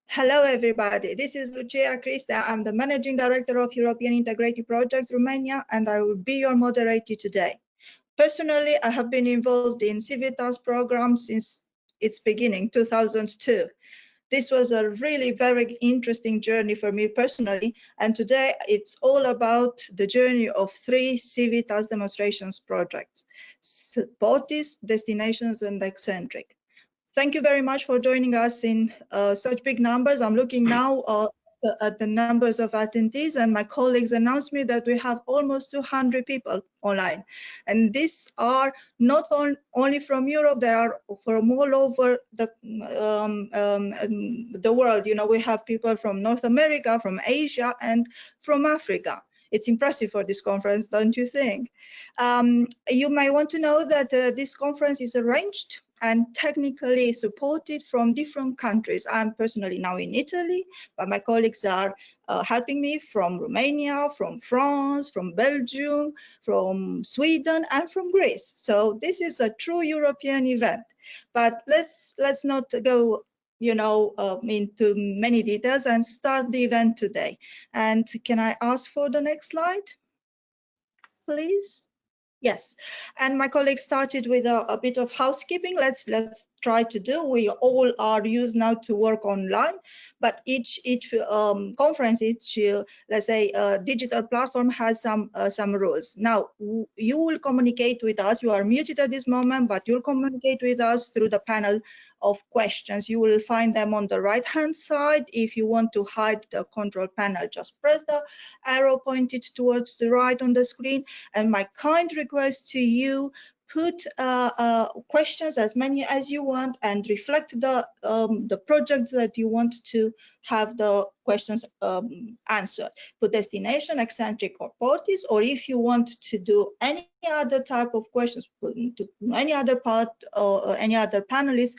Hello, everybody. This is Lucia Crista. I'm the Managing Director of European Integrated Projects Romania, and I will be your moderator today. Personally, I have been involved in CIVITAS program since its beginning, 2002. This was a really very interesting journey for me personally, and today it's all about the journey of 3 CIVITAS demonstrations projects: PORTIS, Destinations, and ECCENTRIC. Thank you very much for joining us in such big numbers. I'm looking now at the numbers of attendees, and my colleagues announced me that we have almost 200 people online. And these are not only from Europe, they are from all over the world. You know, we have people from North America, from Asia, and from Africa. It's impressive for this conference, don't you think? You may want to know that this conference is arranged and technically supported from different countries. I'm personally now in Italy, but my colleagues are helping me from Romania, from France, from Belgium, from Sweden, and from Greece. So this is a true European event. But let's not go into many details and start the event today. And can I ask for the next slide, please? Yes, and my colleague started with a bit of housekeeping. Let's try to do. We all are used now to work online, but each conference, each let's say digital platform has some rules. Now you will communicate with us. You are muted at this moment, but you'll communicate with us through the panel of questions. You will find them on the right hand side. If you want to hide the control panel, just press the arrow pointed towards the right on the screen. And my kind request to you, put questions, as many as you want, and reflect the project that you want to have the questions answered. Put destination, eccentric, or PORTIS, or if you want to do any other type of questions, put into any other part or any other panelist,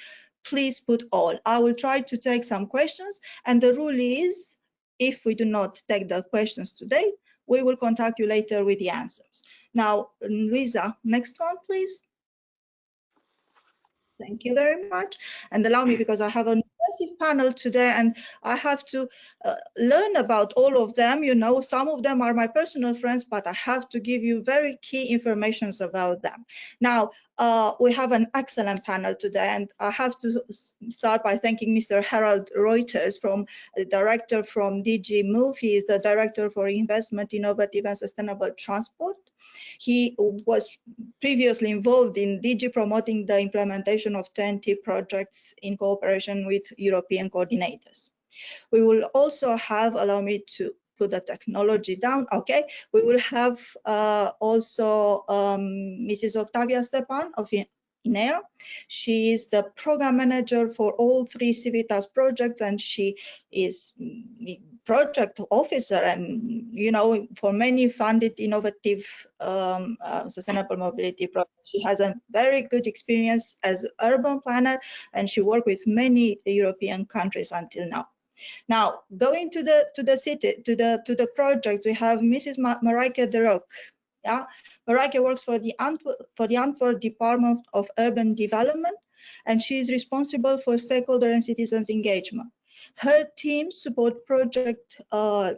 please put all. I will try to take some questions, and the rule is, if we do not take the questions today, we will contact you later with the answers. Now, Luisa, next one, please. Thank you very much. And allow me, because I have an impressive panel today and I have to learn about all of them. You know, some of them are my personal friends, but I have to give you very key information about them. Now, we have an excellent panel today, and I have to start by thanking Mr. Herald Ruijters, the director from DG MOVE. He is the director for investment, innovative and sustainable transport. He was previously involved in DG promoting the implementation of 20 projects in cooperation with European coordinators. We will also have, allow me to put the technology down, okay. We will have also Mrs. Octavia Stepan of INEA. She is the program manager for all 3 CIVITAS projects, and she is project officer, and you know, for many funded innovative sustainable mobility projects. She has a very good experience as urban planner, and she worked with many European countries until now. Now, going to the project, we have Mrs. Marijke de Rook. Yeah, Marijke works for the Antwerp Department of Urban Development, and she is responsible for stakeholder and citizens engagement. Her team support project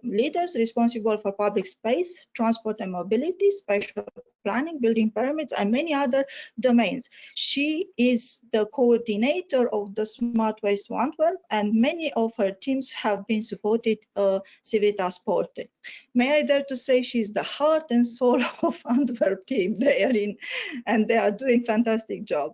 leaders responsible for public space, transport and mobility, spatial planning, building permits, and many other domains. She is the coordinator of the Smart Waste Antwerp, and many of her teams have been supported CIVITAS Portes. May I dare to say she's the heart and soul of Antwerp team. They are in, and they are doing fantastic job.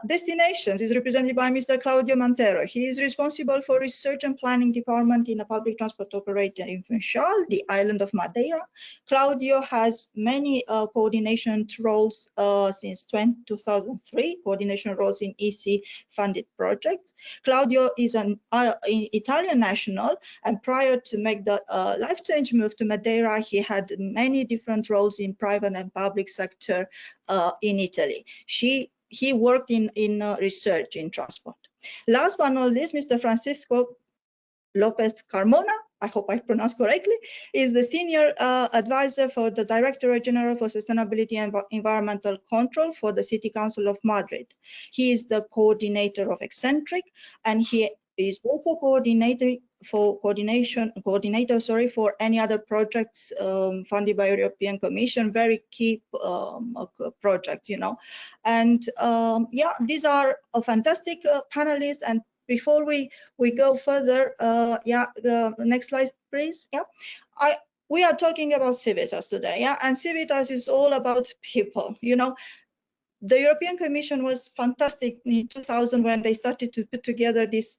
Destinations is represented by Mr. Claudio Montero. He is responsible for research and planning department in a public transport operator in Funchal, the island of Madeira. Claudio has many coordination roles since 2003, coordination roles in EC funded projects. Claudio is an Italian national, and prior to make the life change move to Madeira, he had many different roles in private and public sector in Italy. He worked in research in transport. Last but not least, Mr. Francisco Lopez Carmona, I hope I pronounced correctly, is the senior advisor for the Directorate General for Sustainability and Environmental Control for the City Council of Madrid. He is the coordinator of ECCENTRIC, and he is also coordinator for any other projects funded by European Commission, very key projects, you know. And yeah, these are a fantastic panelists. And before we go further, yeah, next slide, please. Yeah, we are talking about CIVITAS today, yeah, and CIVITAS is all about people, you know. The European Commission was fantastic in 2000 when they started to put together this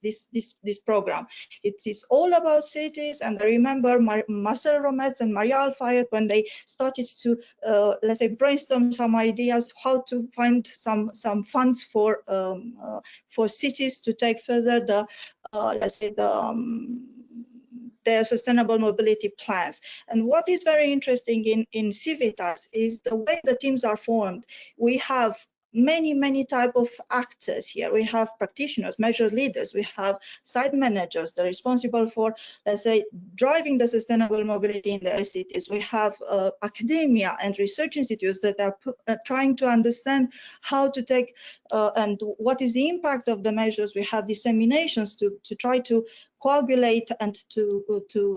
program. It is all about cities, and I remember Marcel Rometz and Maria Alfayet when they started to let's say brainstorm some ideas how to find some funds for cities to take further the let's say their sustainable mobility plans. And what is very interesting in CIVITAS is the way the teams are formed. We have many type of actors here. We have practitioners, measure leaders, we have site managers, they're responsible for, let's say, driving the sustainable mobility in the cities. We have academia and research institutes that are trying to understand how to take and what is the impact of the measures. We have disseminations to try to coagulate and to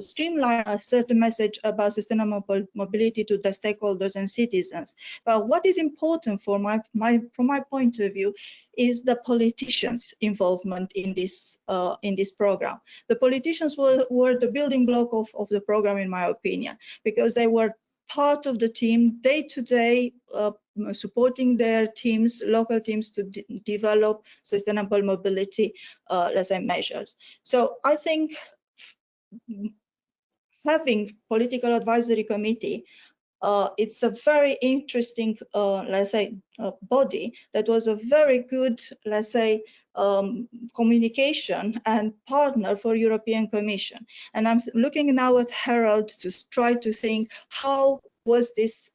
streamline a certain message about sustainable mobility to the stakeholders and citizens. But what is important from my point of view is the politicians' involvement in this program. The politicians were the building block of the program, in my opinion, because they were part of the team day to day, supporting their teams, local teams, to develop sustainable mobility, let's say, measures. So I think having political advisory committee, it's a very interesting, let's say, body that was a very good, let's say, communication and partner for European Commission. And I'm looking now at Herald to try to think how was this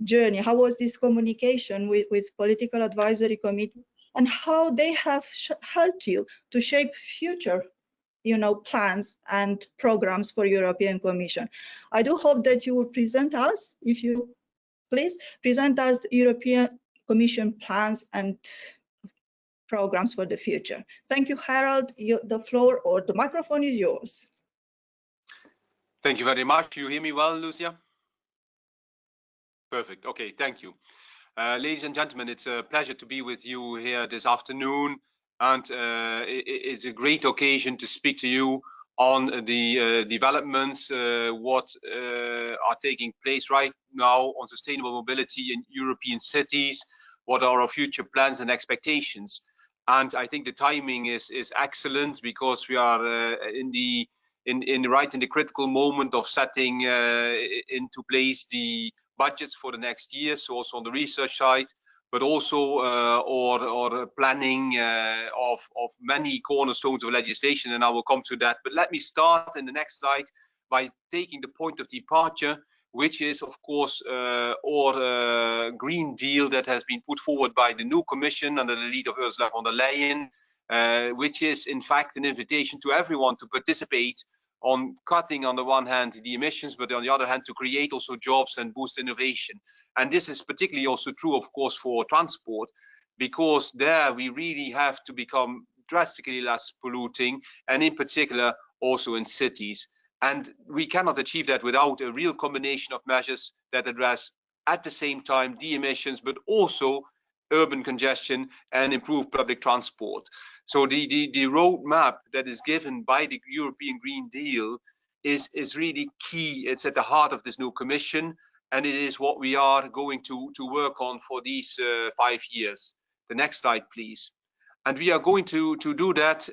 journey, how was this communication with political advisory committee, and how they have helped you to shape future, you know, plans and programs for European Commission. I do hope that you will present us, if you please, present us European Commission plans and programs for the future. Thank you, Herald. The floor or the microphone is yours. Thank you very much. You hear me well, Lucia? Perfect. Okay, thank you. Ladies and gentlemen, it's a pleasure to be with you here this afternoon. And it's a great occasion to speak to you on the developments, what are taking place right now on sustainable mobility in European cities, what are our future plans and expectations. And I think the timing is excellent, because we are right in the critical moment of setting into place the budgets for the next year, so also on the research side, but also or planning of many cornerstones of legislation, and I will come to that. But let me start in the next slide by taking the point of departure, which is, of course, our Green Deal that has been put forward by the new Commission under the lead of Ursula von der Leyen, which is in fact an invitation to everyone to participate on cutting, on the one hand, the emissions, but on the other hand, to create also jobs and boost innovation. And this is particularly also true, of course, for transport, because there we really have to become drastically less polluting, and in particular also in cities. And we cannot achieve that without a real combination of measures that address at the same time the emissions, but also urban congestion and improve public transport. So the roadmap that is given by the European Green Deal is really key. It's at the heart of this new Commission, and it is what we are going to work on for these 5 years. The next slide, please. And we are going to do that,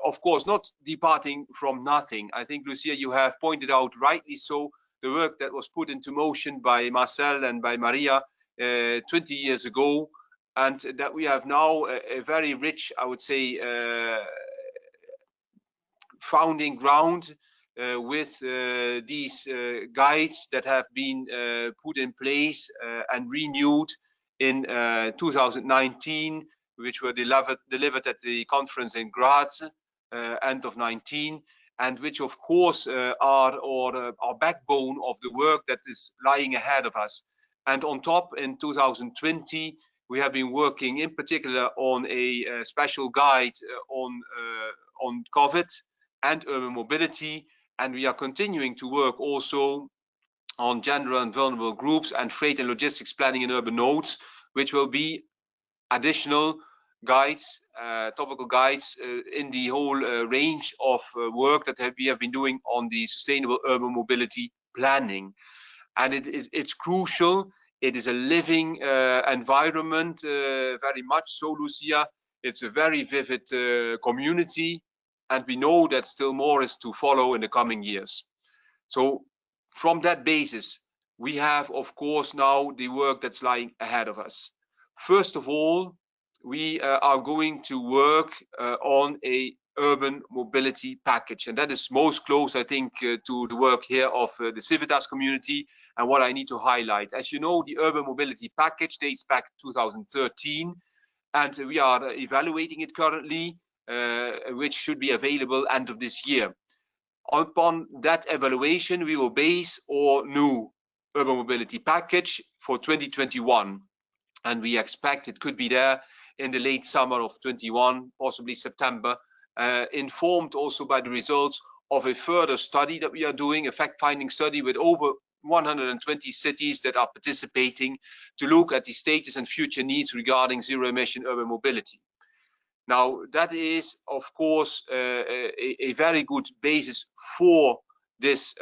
of course, not departing from nothing. I think, Lucia, you have pointed out rightly so the work that was put into motion by Marcel and by Maria 20 years ago, and that we have now a very rich, I would say, founding ground with these guides that have been put in place and renewed in 2019, which were delivered at the conference in Graz, end of 19, and which of course are our backbone of the work that is lying ahead of us. And on top, in 2020, we have been working in particular on a special guide on COVID and urban mobility, and we are continuing to work also on gender and vulnerable groups and freight and logistics planning in urban nodes, which will be additional guides, topical guides in the whole range of work that we have been doing on the sustainable urban mobility planning. And it's crucial. It is a living environment, very much so, Lucia. It's a very vivid community, and we know that still more is to follow in the coming years. So from that basis, we have, of course, now the work that's lying ahead of us. First of all, we are going to work on a urban mobility package, and that is most close, I think, to the work here of the CIVITAS community and what I need to highlight. As you know, the urban mobility package dates back to 2013, and we are evaluating it currently, which should be available end of this year. Upon that evaluation, we will base our new urban mobility package for 2021, and we expect it could be there in the late summer of 21, possibly September, informed also by the results of a further study that we are doing, a fact-finding study with over 120 cities that are participating to look at the status and future needs regarding zero-emission urban mobility. Now, that is, of course, a very good basis for this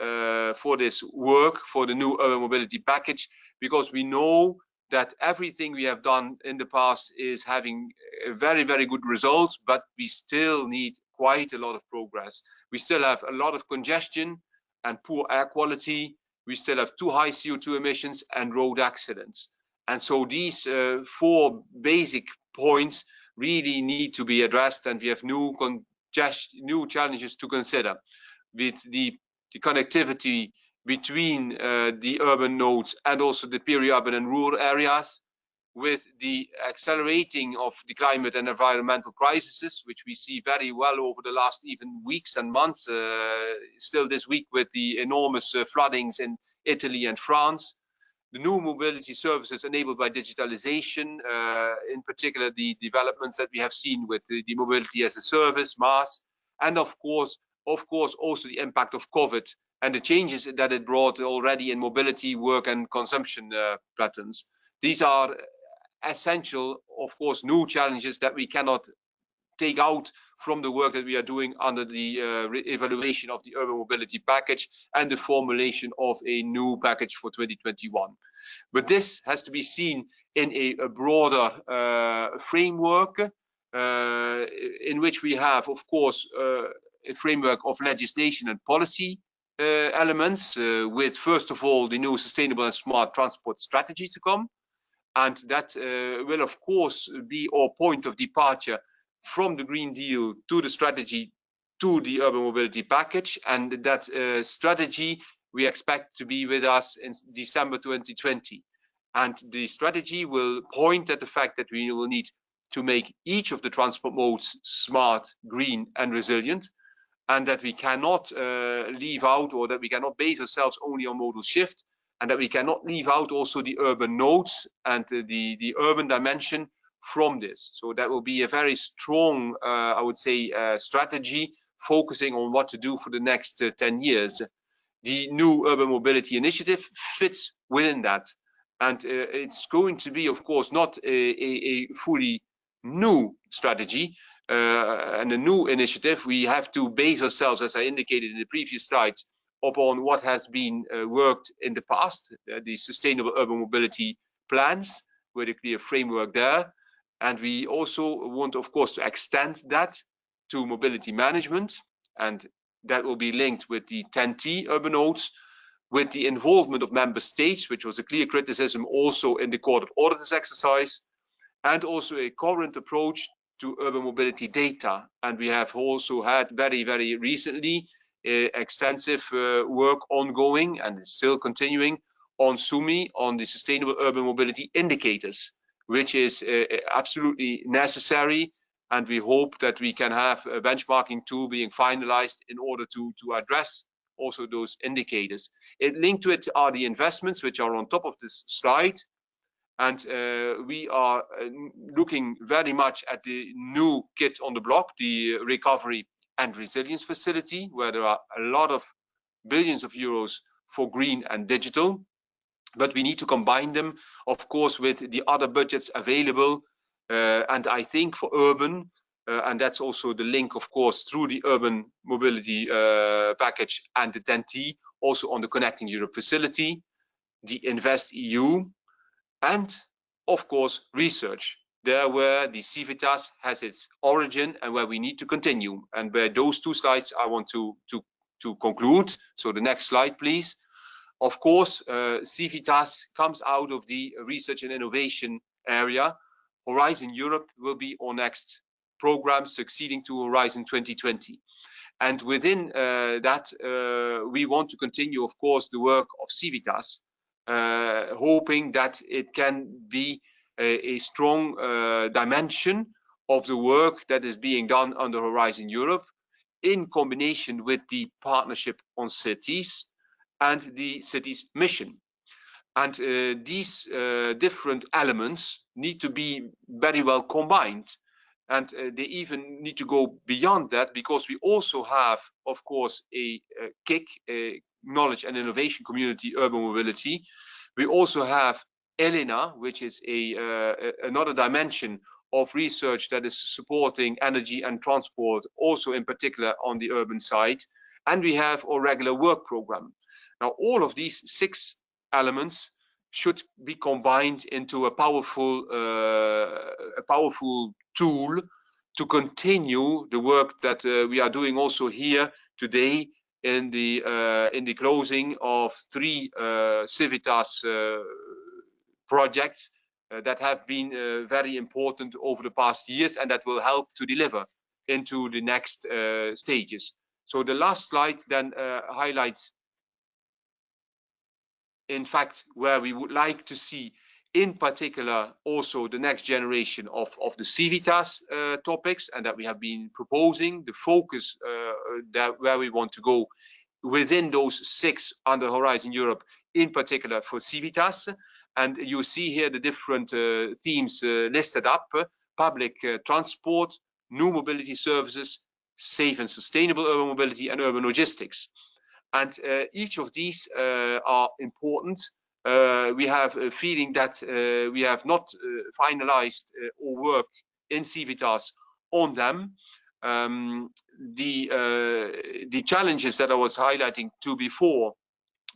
work, for the new urban mobility package, because we know that everything we have done in the past is having very, very good results, but we still need quite a lot of progress. We still have a lot of congestion and poor air quality. We still have too high CO2 emissions and road accidents. And so these four basic points really need to be addressed, and we have new challenges to consider with the connectivity between the urban nodes and also the peri-urban and rural areas, with the accelerating of the climate and environmental crises, which we see very well over the last even weeks and months, still this week with the enormous floodings in Italy and France. The new mobility services enabled by digitalization, in particular the developments that we have seen with the mobility as a service, MaaS, and of course also the impact of COVID and the changes that it brought already in mobility, work and consumption patterns. These are essential, of course, new challenges that we cannot take out from the work that we are doing under the evaluation of the urban mobility package and the formulation of a new package for 2021. But this has to be seen in a broader framework in which we have, of course, a framework of legislation and policy elements, with first of all the new sustainable and smart transport strategy to come, and that will of course be our point of departure from the Green Deal to the strategy to the urban mobility package, and that strategy we expect to be with us in December 2020. And the strategy will point at the fact that we will need to make each of the transport modes smart, green and resilient, and that we cannot leave out, or that we cannot base ourselves only on modal shift, and that we cannot leave out also the urban nodes and the urban dimension from this. So that will be a very strong, I would say, strategy focusing on what to do for the next 10 years. The new urban mobility initiative fits within that. And it's going to be, of course, not a fully new strategy and a new initiative. We have to base ourselves, as I indicated in the previous slides, upon what has been worked in the past, the sustainable urban mobility plans, with a clear framework there. And we also want, of course, to extend that to mobility management, and that will be linked with the 10T urban nodes, with the involvement of member states, which was a clear criticism also in the Court of Auditors exercise, and also a coherent approach to urban mobility data. And we have also had very, very recently extensive work ongoing, and it's still continuing, on SUMI, on the Sustainable Urban Mobility Indicators, which is absolutely necessary. And we hope that we can have a benchmarking tool being finalized in order to address also those indicators. Linked to it are the investments, which are on top of this slide. And we are looking very much at the new kid on the block, the recovery and Resilience Facility, where there are a lot of billions of euros for green and digital. But we need to combine them, of course, with the other budgets available. And I think for urban, and that's also the link, of course, through the urban mobility package and the TEN-T, also on the Connecting Europe facility, the Invest EU, and of course research, there where the CIVITAS has its origin and where we need to continue. And where those two slides I want to conclude. So the next slide, please. Of course, CIVITAS comes out of the research and innovation area. Horizon Europe will be our next program, succeeding to Horizon 2020. And within that, we want to continue, of course, the work of CIVITAS, hoping that it can be a strong dimension of the work that is being done under Horizon Europe, in combination with the partnership on cities and the city's mission. And these different elements need to be very well combined. And they even need to go beyond that, because we also have, of course, a KIC, a knowledge and innovation community, urban mobility. We also have ELENA, which is another dimension of research that is supporting energy and transport, also in particular on the urban side. And we have our regular work program. Now, all of these 6 elements should be combined into a powerful tool to continue the work that we are doing also here today in the closing of 3 CIVITAS projects that have been very important over the past years, and that will help to deliver into the next stages. So the last slide then highlights, in fact, where we would like to see, in particular, also the next generation of the CIVITAS topics, and that we have been proposing, the focus where we want to go within those 6 under Horizon Europe, in particular for CIVITAS. And you see here the different themes listed up: public transport, new mobility services, safe and sustainable urban mobility, and urban logistics. And each of these are important. We have a feeling that we have not finalized our work in CIVITAS on them. The challenges that I was highlighting to before,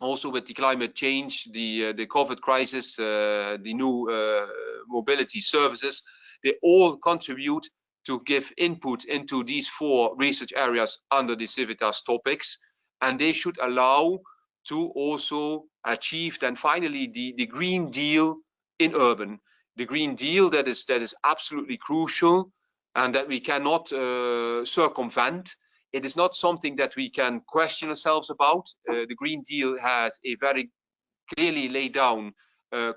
also with the climate change, the COVID crisis, the new mobility services, they all contribute to give input into these 4 research areas under the CIVITAS topics. And they should allow to also achieve then finally the Green Deal in urban. The Green Deal that is absolutely crucial and that we cannot circumvent. It is not something that we can question ourselves about. The Green Deal has a very clearly laid down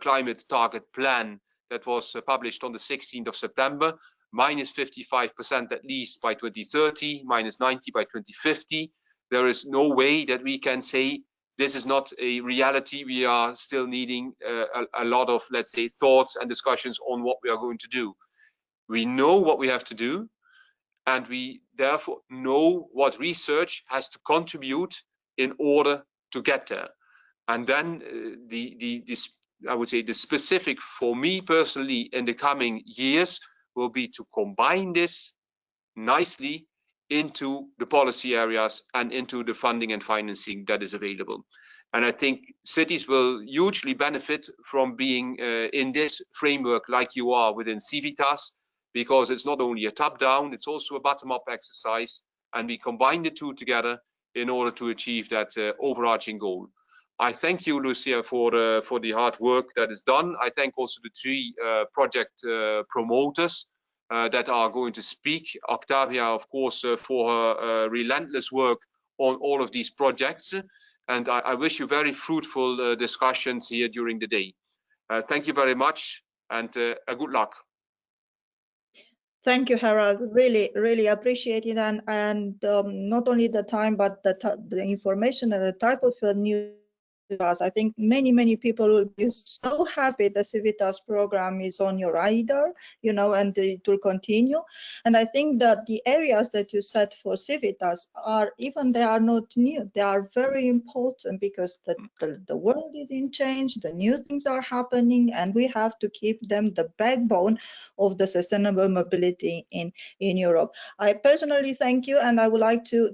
climate target plan that was published on the 16th of September, -55% at least by 2030, -90 by 2050. There is no way that we can say this is not a reality. We are still needing a lot of, let's say, thoughts and discussions on what we are going to do. We know what we have to do, and we therefore know what research has to contribute in order to get there. And then I would say the specific for me personally in the coming years will be to combine this nicely into the policy areas and into the funding and financing that is available. And I think cities will hugely benefit from being in this framework like you are within CIVITAS, because it's not only a top-down, it's also a bottom-up exercise, and we combine the 2 together in order to achieve that overarching goal. I thank you, Lucia, for the hard work that is done. I thank also the 3 project promoters that are going to speak. Octavia, of course, for her relentless work on all of these projects. And I wish you very fruitful discussions here during the day. Thank you very much, and good luck. Thank you, Herald. Really, really appreciate it, and not only the time, but the information and the type of news us. I think many people will be so happy the CIVITAS program is on your radar, you know, and it will continue. And I think that the areas that you set for CIVITAS are, even they are not new, they are very important, because the world is in change, the new things are happening, and we have to keep them the backbone of the sustainable mobility in Europe. I personally thank you, and I would like to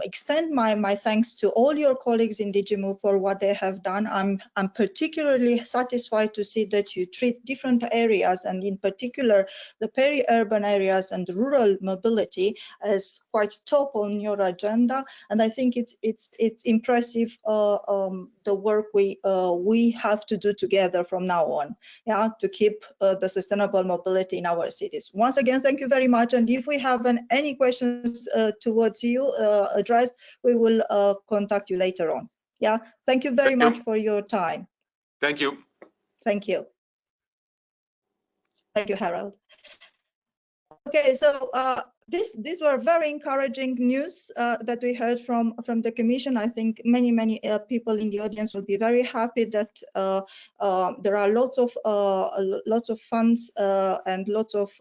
extend my thanks to all your colleagues in DG MOVE for what they have done. I'm particularly satisfied to see that you treat different areas, and in particular the peri-urban areas and rural mobility, as quite top on your agenda. And I think it's impressive the work we have to do together from now on, yeah, to keep the sustainable mobility in our cities. Once again, thank you very much. And if we have any questions towards you addressed, we will contact you later on. Yeah, thank you very much for your time. Thank you. Thank you. Thank you, Herald. Okay, so these were very encouraging news that we heard from the Commission. I think many people in the audience will be very happy that there are lots of funds and lots of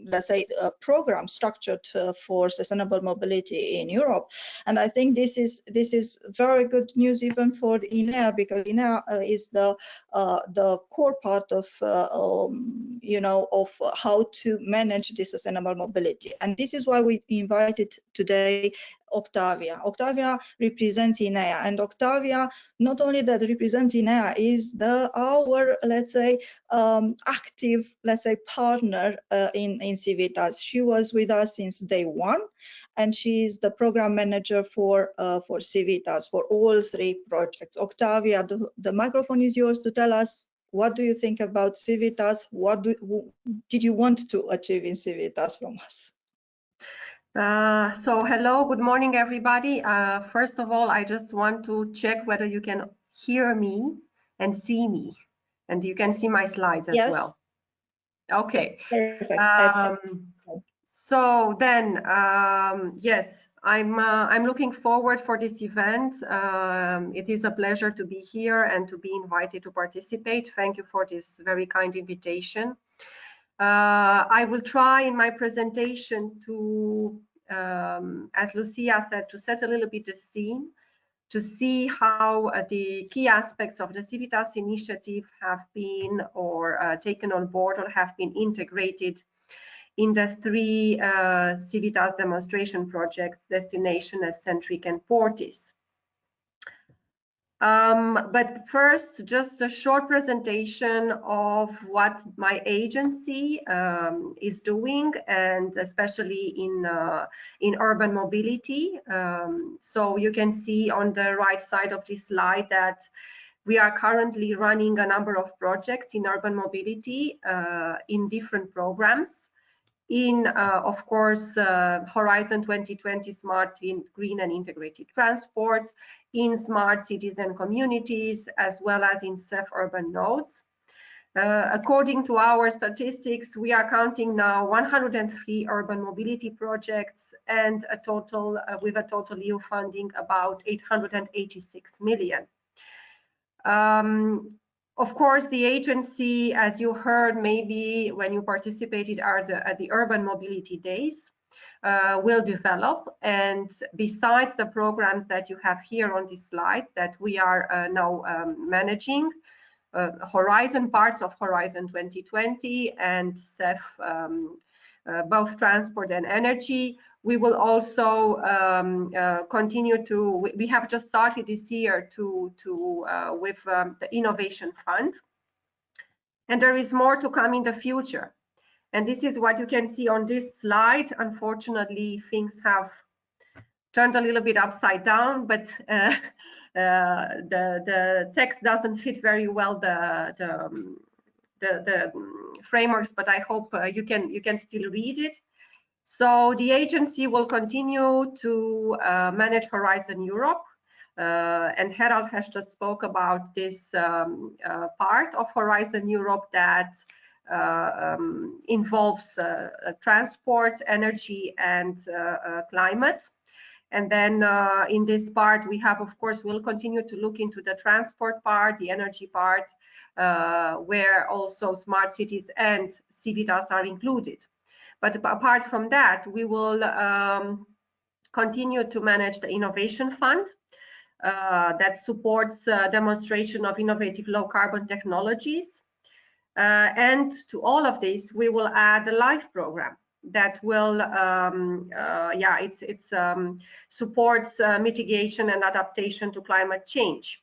let's say programs structured for sustainable mobility in Europe. And I think this is very good news even for INEA, because INEA is the core part of you know, of how to manage this sustainable mobility. And this is why we invited today Octavia. Octavia represents INEA, and Octavia not only that represents INEA, is our, let's say, active, let's say, partner in CIVITAS. She was with us since day one, and she is the program manager for CIVITAS for all three projects. Octavia, the microphone is yours to tell us, what do you think about CIVITAS? What did you want to achieve in CIVITAS from us? So hello, good morning, everybody. First of all, I just want to check whether you can hear me and see me, and you can see my slides as well. Okay. Perfect. So then, yes, I'm looking forward for this event. It is a pleasure to be here and to be invited to participate. Thank you for this very kind invitation. I will try in my presentation to, as Lucia said, to set a little bit the scene, to see how the key aspects of the CIVITAS initiative have been taken on board or have been integrated in the three CIVITAS demonstration projects, Destination, ECCENTRIC, and PORTIS. But first, just a short presentation of what my agency is doing, and especially in urban mobility. So you can see on the right side of this slide that we are currently running a number of projects in urban mobility in different programs. In, of course, Horizon 2020 Smart, Green and Integrated Transport, in Smart Cities and Communities, as well as in safe urban nodes. According to our statistics, we are counting now 103 urban mobility projects and a total, with a total EU funding about 886 million. Of course, the agency, as you heard maybe when you participated at the Urban Mobility Days, will develop. And besides the programs that you have here on these slides that we are now managing, Horizon parts of Horizon 2020 and CEF, both transport and energy, we will also continue to, we have just started this year with the Innovation Fund. And there is more to come in the future. And this is what you can see on this slide. Unfortunately, things have turned a little bit upside down, but the text doesn't fit very well the frameworks, but I hope you can still read it. So the agency will continue to manage Horizon Europe, and Herald has just spoke about this part of Horizon Europe that involves transport, energy, and climate. And then in this part, we have, of course, we'll continue to look into the transport part, the energy part, where also smart cities and CIVITAS are included. But apart from that, we will continue to manage the innovation fund that supports demonstration of innovative low carbon technologies. And to all of this, we will add a LIFE program that will, supports mitigation and adaptation to climate change.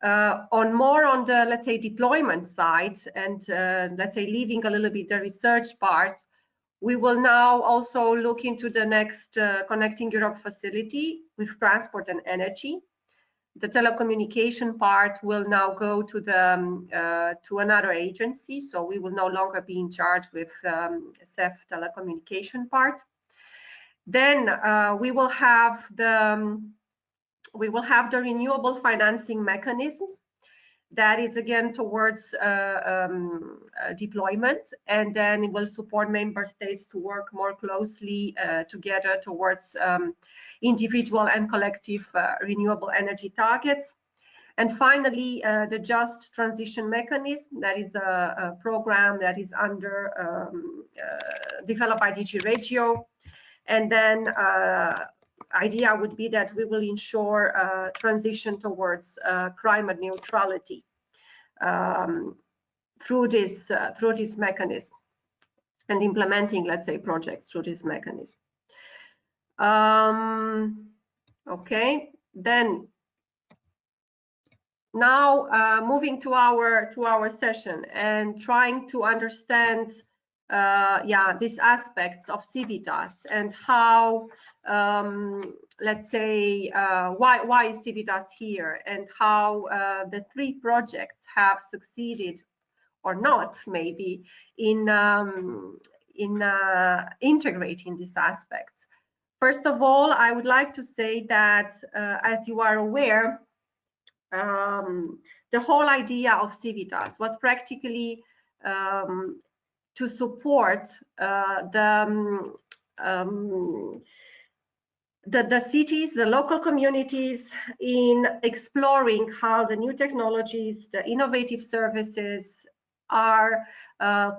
On the, let's say, deployment side, and let's say leaving a little bit the research part, we will now also look into the next Connecting Europe facility with transport and energy. The telecommunication part will now go to the to another agency, so we will no longer be in charge with CEF telecommunication part. Then we will have the renewable financing mechanisms. That is again towards deployment, and then it will support member states to work more closely together towards individual and collective renewable energy targets. And finally, the Just Transition Mechanism, that is a program that is under developed by DG Regio. And then idea would be that we will ensure transition towards climate neutrality through this mechanism, and implementing, let's say, projects through this mechanism. Okay, then now moving to our session and trying to understand these aspects of CIVITAS and how, let's say, why is CIVITAS here, and how the 3 projects have succeeded or not, maybe, in integrating these aspects. First of all, I would like to say that, as you are aware, the whole idea of CIVITAS was practically to support the cities, the local communities, in exploring how the new technologies, the innovative services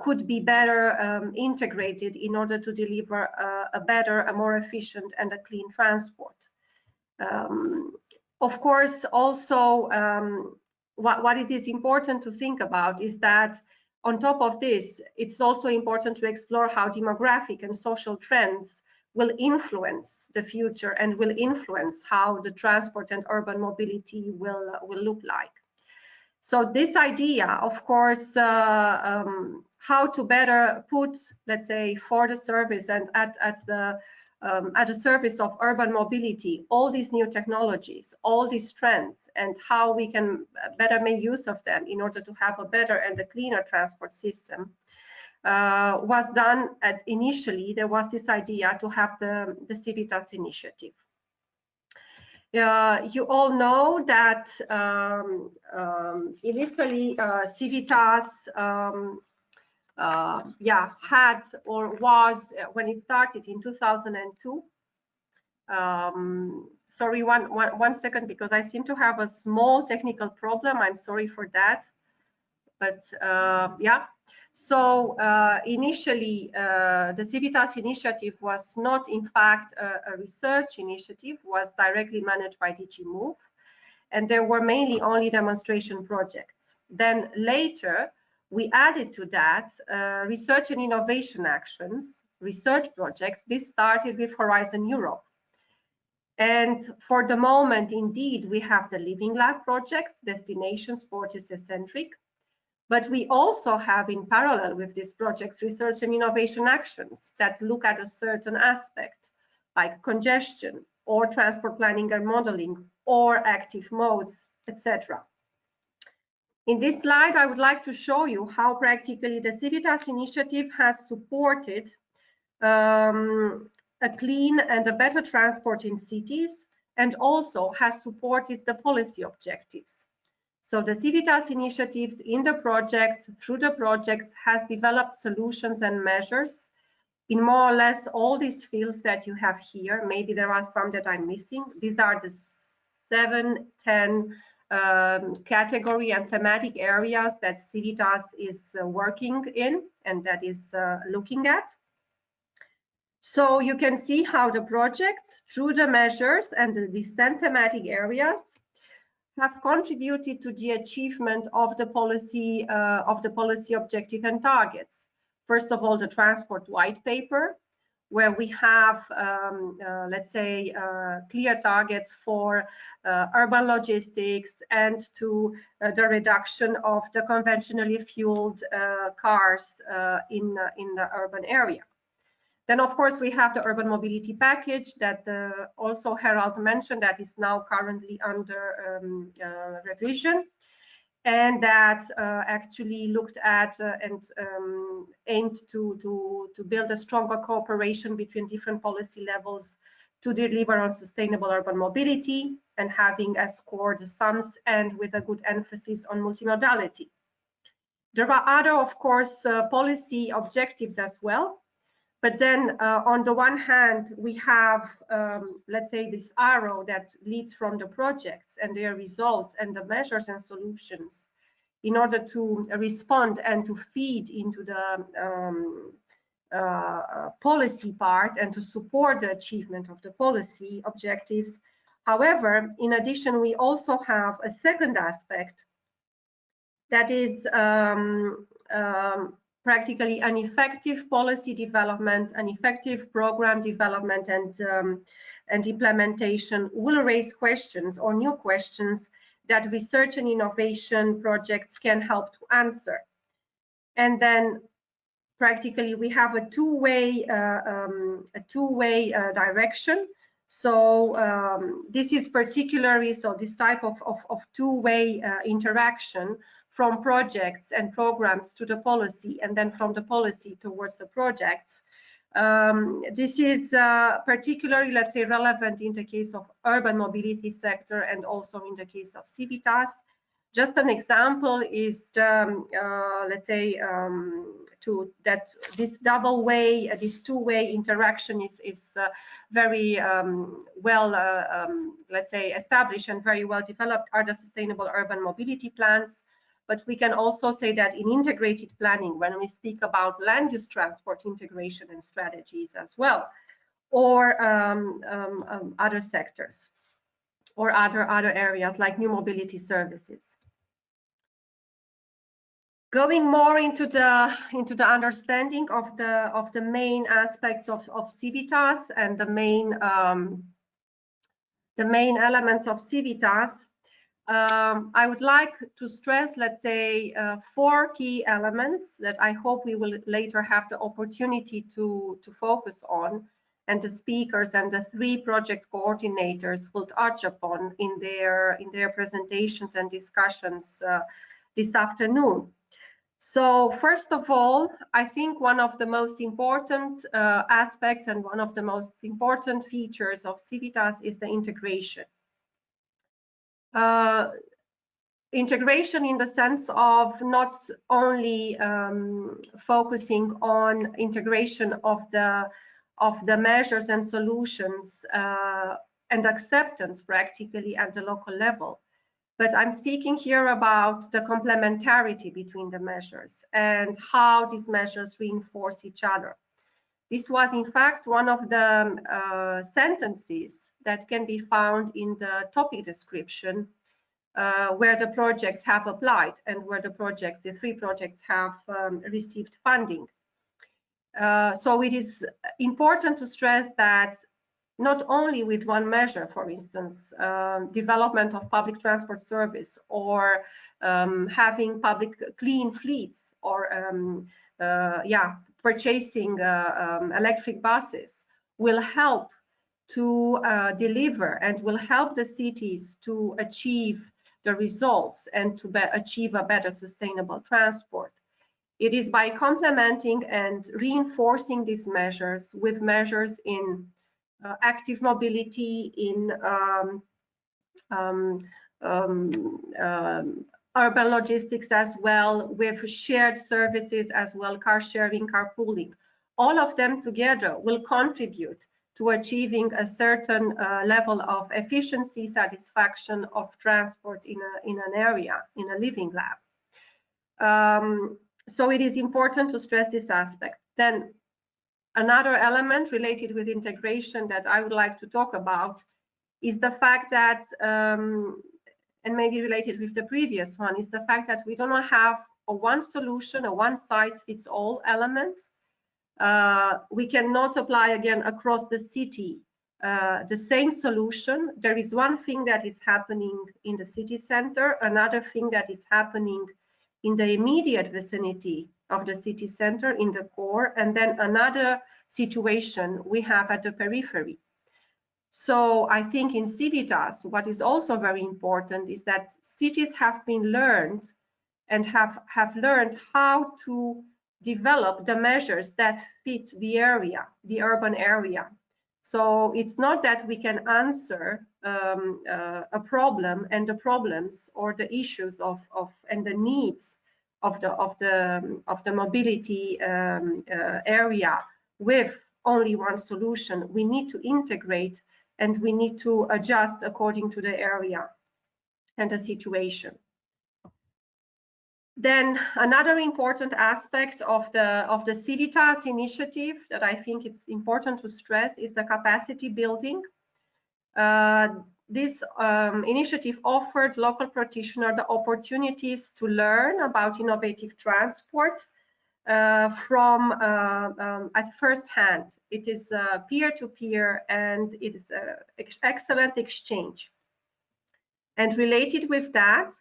could be better integrated in order to deliver a better, a more efficient and a clean transport. Of course, also what it is important to think about is that on top of this, it's also important to explore how demographic and social trends will influence the future and will influence how the transport and urban mobility will look like. So this idea, of course, how to better put, let's say, for the service and at the service of urban mobility, all these new technologies, all these trends, and how we can better make use of them in order to have a better and a cleaner transport system, was done initially. There was this idea to have the CIVITAS initiative. You all know that initially CIVITAS had or was, when it started in 2002. Sorry, one second, because I seem to have a small technical problem. I'm sorry for that. But yeah, so initially the CIVITAS initiative was not in fact a research initiative, was directly managed by DG MOVE, and there were mainly only demonstration projects. Then later we added to that research and innovation actions, research projects. This started with Horizon Europe. And for the moment, indeed, we have the Living Lab projects, destinations, PORTIS, ECCENTRIC. But we also have, in parallel with these projects, research and innovation actions that look at a certain aspect, like congestion, or transport planning and modeling, or active modes, etc. In this slide, I would like to show you how practically the CIVITAS initiative has supported a clean and a better transport in cities, and also has supported the policy objectives. So the CIVITAS initiatives in the projects, through the projects, has developed solutions and measures in more or less all these fields that you have here. Maybe there are some that I'm missing. These are the 7-10 category and thematic areas that CIVITAS is working in and that is looking at. So you can see how the projects, through the measures and these 10 thematic areas, have contributed to the achievement of the policy objective and targets. First of all, the transport white paper, where we have, let's say, clear targets for urban logistics and to the reduction of the conventionally fueled cars in the urban area. Then, of course, we have the urban mobility package that also Herald mentioned, that is now currently under revision, and that actually looked at and aimed to build a stronger cooperation between different policy levels to deliver on sustainable urban mobility, and having as core the SUMS and with a good emphasis on multimodality. There are other, of course, policy objectives as well. But then on the one hand, we have, let's say, this arrow that leads from the projects and their results and the measures and solutions in order to respond and to feed into the policy part and to support the achievement of the policy objectives. However, in addition, we also have a second aspect that is practically an effective policy development, an effective program development and implementation will raise questions or new questions that research and innovation projects can help to answer. And then practically we have a two-way direction. So this is particularly, so this type of two-way interaction from projects and programs to the policy, and then from the policy towards the projects. This is particularly, let's say, relevant in the case of urban mobility sector and also in the case of CIVITAS. Just an example is the, let's say, this double-way, this two-way interaction is very well, let's say, established and very well developed are the sustainable urban mobility plans. But we can also say that in integrated planning, when we speak about land use transport integration and strategies as well, or other sectors, or other areas like new mobility services. Going more into the understanding of the main aspects of CIVITAS and the main elements of CIVITAS. I would like to stress, let's say, 4 key elements that I hope we will later have the opportunity to focus on, and the speakers and the 3 project coordinators will touch upon in their presentations and discussions this afternoon. So first of all, I think one of the most important aspects and one of the most important features of CIVITAS is the integration. Integration in the sense of not only focusing on integration of the measures and solutions and acceptance practically at the local level, but I'm speaking here about the complementarity between the measures and how these measures reinforce each other. This was in fact one of the sentences that can be found in the topic description where the projects have applied and where the 3 projects have received funding. So it is important to stress that not only with one measure, for instance, development of public transport service or having public clean fleets or purchasing electric buses will help to deliver and will help the cities to achieve the results and to achieve a better sustainable transport. It is by complementing and reinforcing these measures with measures in active mobility, in urban logistics as well, with shared services as well, car sharing, carpooling. all of them together will contribute to achieving a certain level of efficiency, satisfaction of transport in an area, in a living lab. So it is important to stress this aspect. Then another element related with integration that I would like to talk about is the fact that, and maybe related with the previous one, is the fact that we do not have a one solution, a one size fits all element. We cannot apply again across the city the same solution. There is one thing that is happening in the city center, another thing that is happening in the immediate vicinity of the city center, in the core, and then another situation we have at the periphery. So I think in CIVITAS, what is also very important is that cities have been learned and have learned how to develop the measures that fit the area, the urban area. So it's not that we can answer a problem and the problems or the issues and the needs of the mobility area with only one solution. We need to integrate and we need to adjust according to the area and the situation. Then another important aspect of the CIVITAS initiative that I think it's important to stress is the capacity building. This initiative offered local practitioners the opportunities to learn about innovative transport from at first hand. It is peer-to-peer and it is an excellent exchange. And related with that,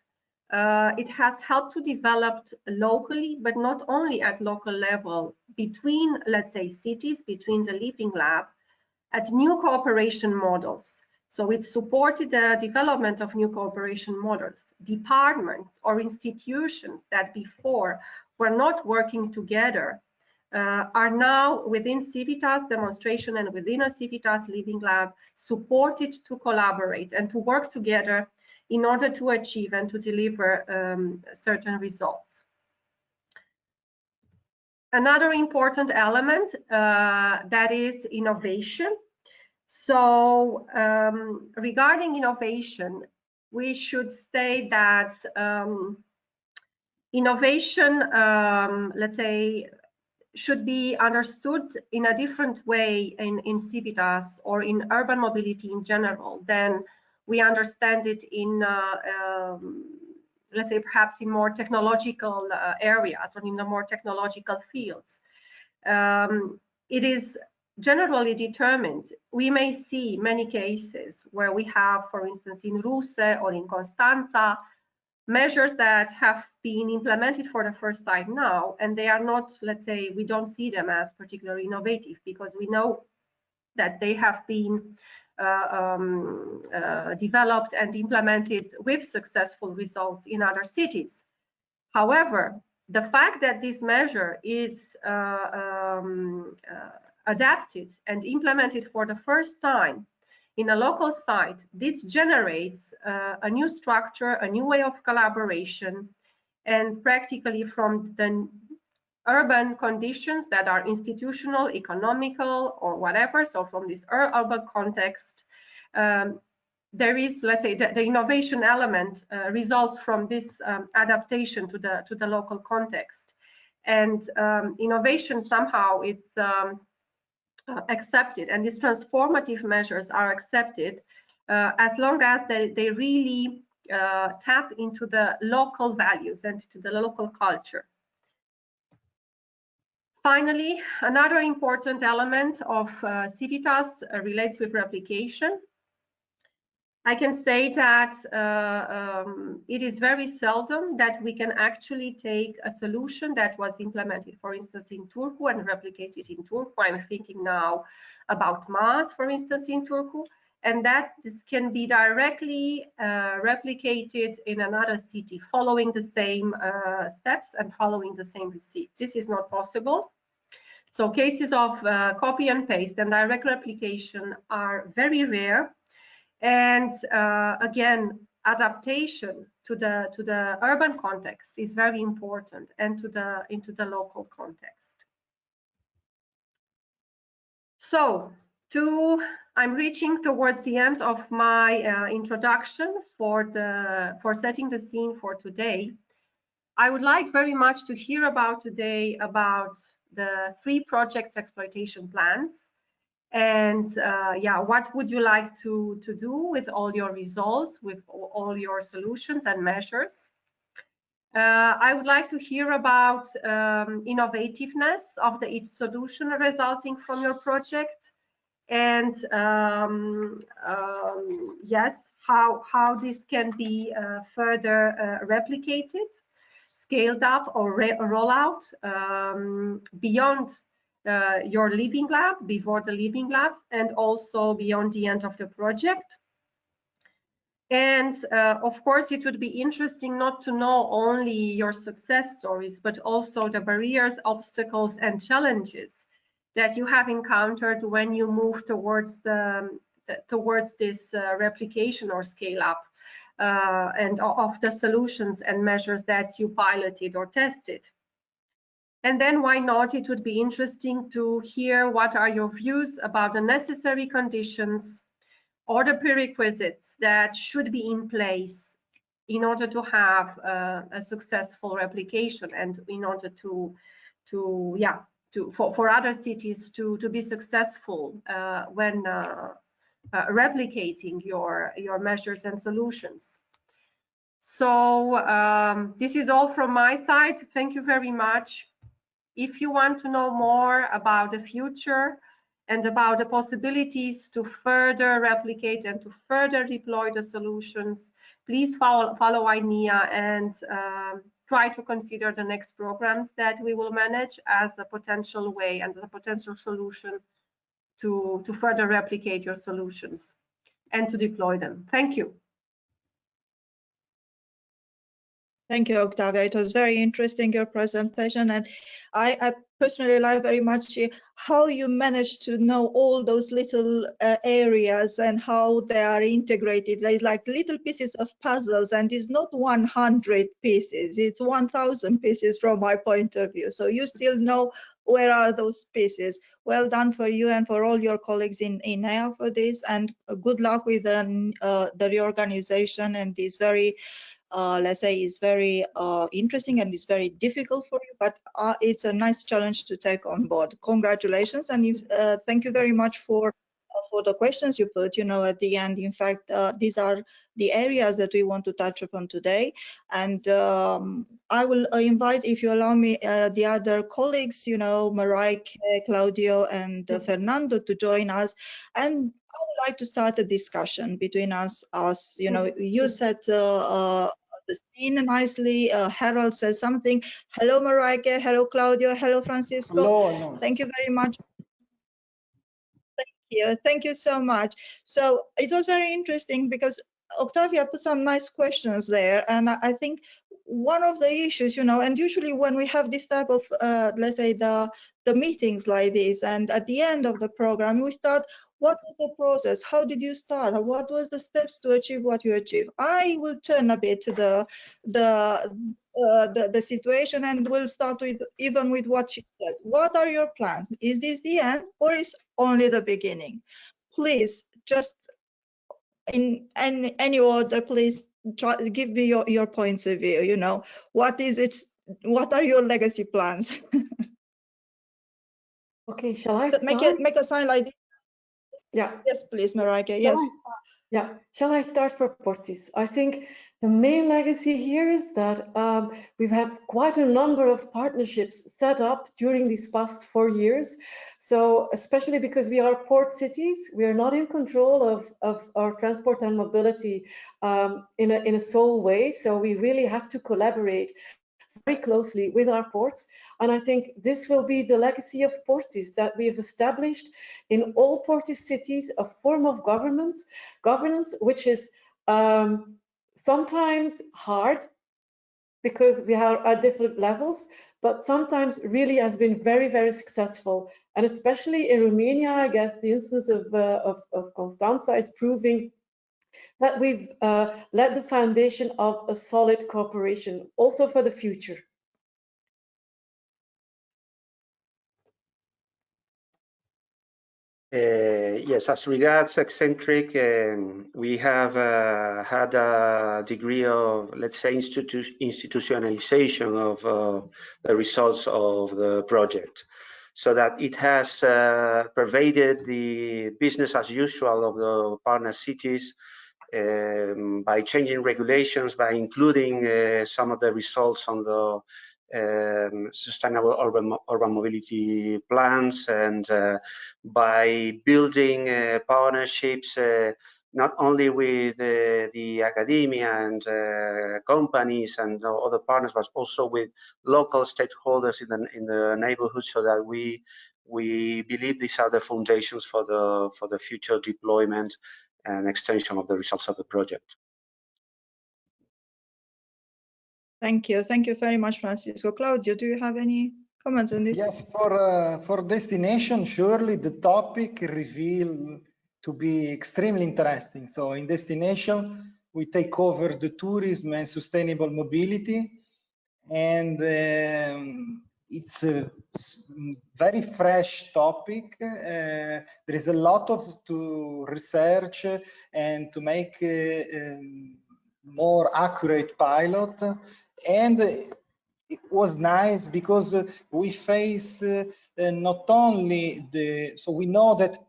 it has helped to develop locally, but not only at local level, between, let's say, cities, between the Living Lab, at new cooperation models. So it supported the development of new cooperation models. Departments or institutions that before were not working together are now within CIVITAS demonstration and within a CIVITAS Living Lab supported to collaborate and to work together in order to achieve and to deliver certain results. Another important element that is innovation. So regarding innovation, we should say that innovation, let's say, should be understood in a different way in CIVITAS or in urban mobility in general than we understand it in, let's say, perhaps in more technological areas or in the more technological fields. It is generally determined. We may see many cases where we have, for instance, in Ruse or in Constanza, measures that have been implemented for the first time now, and they are not, let's say, we don't see them as particularly innovative because we know that they have been developed and implemented with successful results in other cities. However, the fact that this measure is adapted and implemented for the first time in a local site, this generates a new structure, a new way of collaboration, and practically from the urban conditions that are institutional, economical, or whatever. So from this urban context, there is, let's say, the innovation element results from this adaptation to the local context, and innovation somehow it's accepted, and these transformative measures are accepted as long as they really tap into the local values and to the local culture. Finally, another important element of CIVITAS relates with replication. I can say that it is very seldom that we can actually take a solution that was implemented, for instance, in Turku and replicate it in Turku. I'm thinking now about MAS, for instance, in Turku, and that this can be directly replicated in another city, following the same steps and following the same receipt. This is not possible. So cases of copy and paste and direct replication are very rare. And again, adaptation to the urban context is very important, and into the local context. So I'm reaching towards the end of my introduction for setting the scene for today. I would like very much to hear about today about the 3 project exploitation plans, and yeah, what would you like to do with all your results, with all your solutions and measures. I would like to hear about innovativeness of each solution resulting from your project, and yes, how this can be further replicated, scaled up, or roll out beyond your living lab, before the living labs, and also beyond the end of the project. And of course, it would be interesting not to know only your success stories, but also the barriers, obstacles, and challenges that you have encountered when you move towards this replication or scale up, and of the solutions and measures that you piloted or tested. And then why not, it would be interesting to hear what are your views about the necessary conditions or the prerequisites that should be in place in order to have a successful replication, and in order for other cities to be successful when replicating your measures and solutions. So this is all from my side. Thank you very much. If you want to know more about the future and about the possibilities to further replicate and to further deploy the solutions, please follow INEA and try to consider the next programs that we will manage as a potential way and a potential solution to further replicate your solutions and to deploy them. Thank you. Thank you, Octavia. It was very interesting, your presentation, and I personally like very much how you managed to know all those little areas and how they are integrated. There's like little pieces of puzzles, and it's not 100 pieces, it's 1,000 pieces from my point of view. So you still know where are those pieces. Well done for you and for all your colleagues in INEA for this, and good luck with the reorganization, and this very let's say is very interesting and it's very difficult for you, but it's a nice challenge to take on board. Congratulations, and thank you very much for the questions you put, at the end. In fact, these are the areas that we want to touch upon today, and I will invite, if you allow me, the other colleagues, Mareike, Claudio, and Fernando to join us, and I would like to start a discussion between us. You said the scene nicely. Herald says something. Hello, Mareike. Hello, Claudio. Hello, Francisco. Hello. Thank you very much. Thank you so much. So it was very interesting because Octavia put some nice questions there, and I think one of the issues, and usually when we have this type of, let's say, the meetings like this, and at the end of the program, we start, what was the process? How did you start? What was the steps to achieve what you achieved? I will turn a bit the situation, and we'll start with what she said. What are your plans? Is this the end, or is only the beginning? Please, just in any order, please try give me your points of view. What is it? What are your legacy plans? Okay, shall I start? Make a sign like this. Yeah. Yes, please, Mareike. Yes. Yeah. Shall I start for PORTIS? I think the main legacy here is that we've had quite a number of partnerships set up during these past 4 years. So especially because we are port cities, we are not in control of our transport and mobility in a sole way. So we really have to collaborate very closely with our ports, and I think this will be the legacy of PORTIS, that we have established in all PORTIS cities a form of governance which is sometimes hard because we are at different levels, but sometimes really has been very, very successful. And especially in Romania, I guess the instance of Constanța is proving that we've laid the foundation of a solid cooperation also for the future. Yes, as regards ECCENTRIC, we have had a degree of, let's say, institutionalization of the results of the project, so that it has pervaded the business as usual of the partner cities by changing regulations, by including some of the results on the sustainable urban mobility plans, and by building partnerships not only with the academia and companies and other partners, but also with local stakeholders in the neighborhood, so that we believe these are the foundations for the future deployment and extension of the results of the project. Thank you. Thank you very much, Francisco. Claudio, do you have any comments on this? Yes, for destination, surely the topic revealed to be extremely interesting. So in destination, we take over the tourism and sustainable mobility, and it's a very fresh topic. There is a lot to research and to make more accurate pilot, and it was nice because we face not only so we know that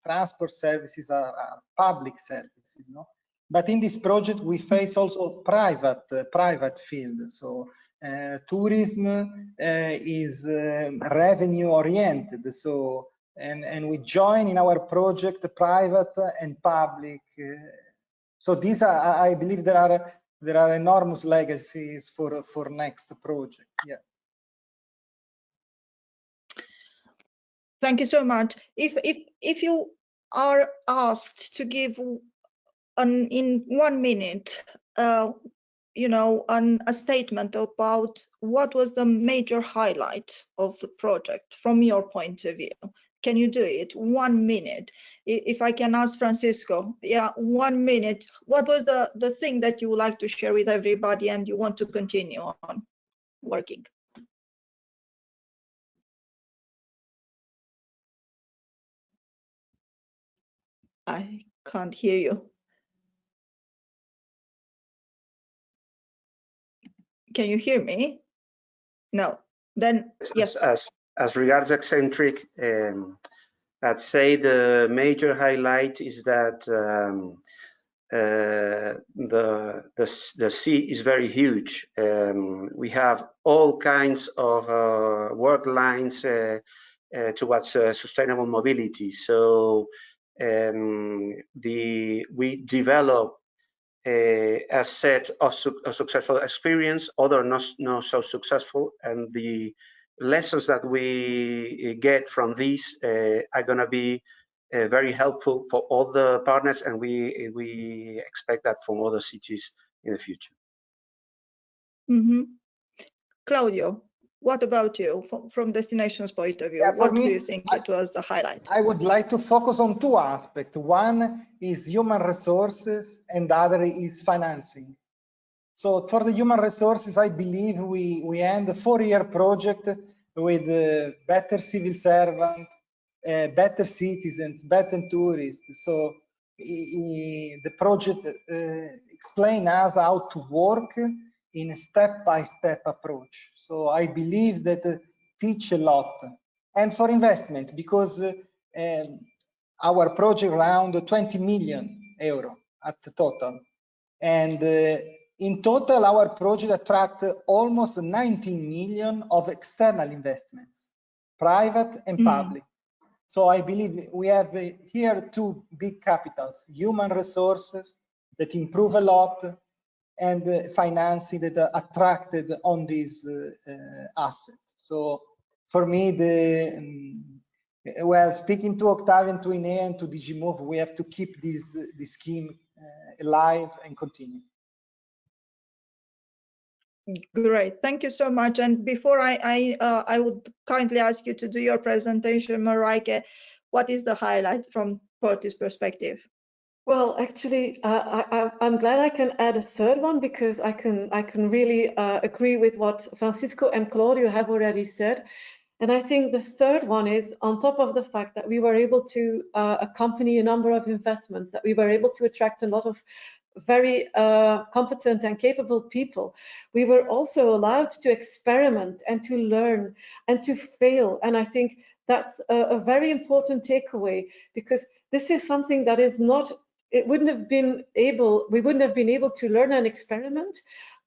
transport services are public services, no? But in this project we face also private field. So tourism is revenue oriented. So and we join in our project private and public. So these are, I believe, there are enormous legacies for next project. Yeah. Thank you so much. If you are asked to give in 1 minute, you know, a statement about what was the major highlight of the project from your point of view, can you do it? 1 minute. If I can ask Francisco, yeah, 1 minute. What was the thing that you would like to share with everybody and you want to continue on working? I can't hear you. Can you hear me? No. Then yes. As regards ECCENTRIC, I'd say the major highlight is that the sea is very huge. We have all kinds of work lines towards sustainable mobility. So we develop a set of successful experience, other not so successful, and the lessons that we get from these are going to be very helpful for all the partners, and we expect that from other cities in the future. Mm-hmm. Claudio, what about you from destination's point of view? Yeah, what do you think it was the highlight? I would like to focus on two aspects. One is human resources and the other is financing. So for the human resources, I believe we end a 4-year project with better civil servants, better citizens, better tourists. So the project explains us how to work in a step-by-step approach. So I believe that teach a lot. And for investment, because our project around 20 million euro at the total. And in total, our project attract almost 19 million of external investments, private and public. So I believe we have here two big capitals, human resources that improve a lot, and financing that attracted on this asset. So for me, well, speaking to Octavia, to INEA, and to DG MOVE, we have to keep this scheme alive and continue. Great, thank you so much. And before I would kindly ask you to do your presentation, Marijke, what is the highlight from PORTIS perspective? Well, actually, I'm glad I can add a third one, because I can really agree with what Francisco and Claudio have already said. And I think the third one is, on top of the fact that we were able to accompany a number of investments, that we were able to attract a lot of very competent and capable people, we were also allowed to experiment and to learn and to fail. And I think that's a very important takeaway, because this is something that is not, we wouldn't have been able to learn and experiment.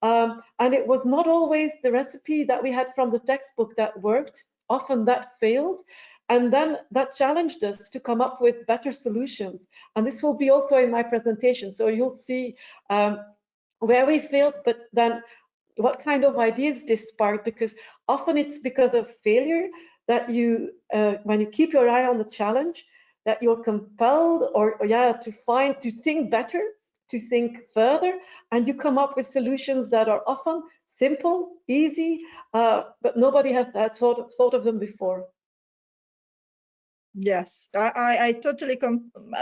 And it was not always the recipe that we had from the textbook that worked. Often that failed. And then that challenged us to come up with better solutions. And this will be also in my presentation. So you'll see where we failed, but then what kind of ideas this sparked, because often it's because of failure that you, when you keep your eye on the challenge, that you're compelled to think better, to think further, and you come up with solutions that are often simple, easy, but nobody has thought of them before. Yes, I totally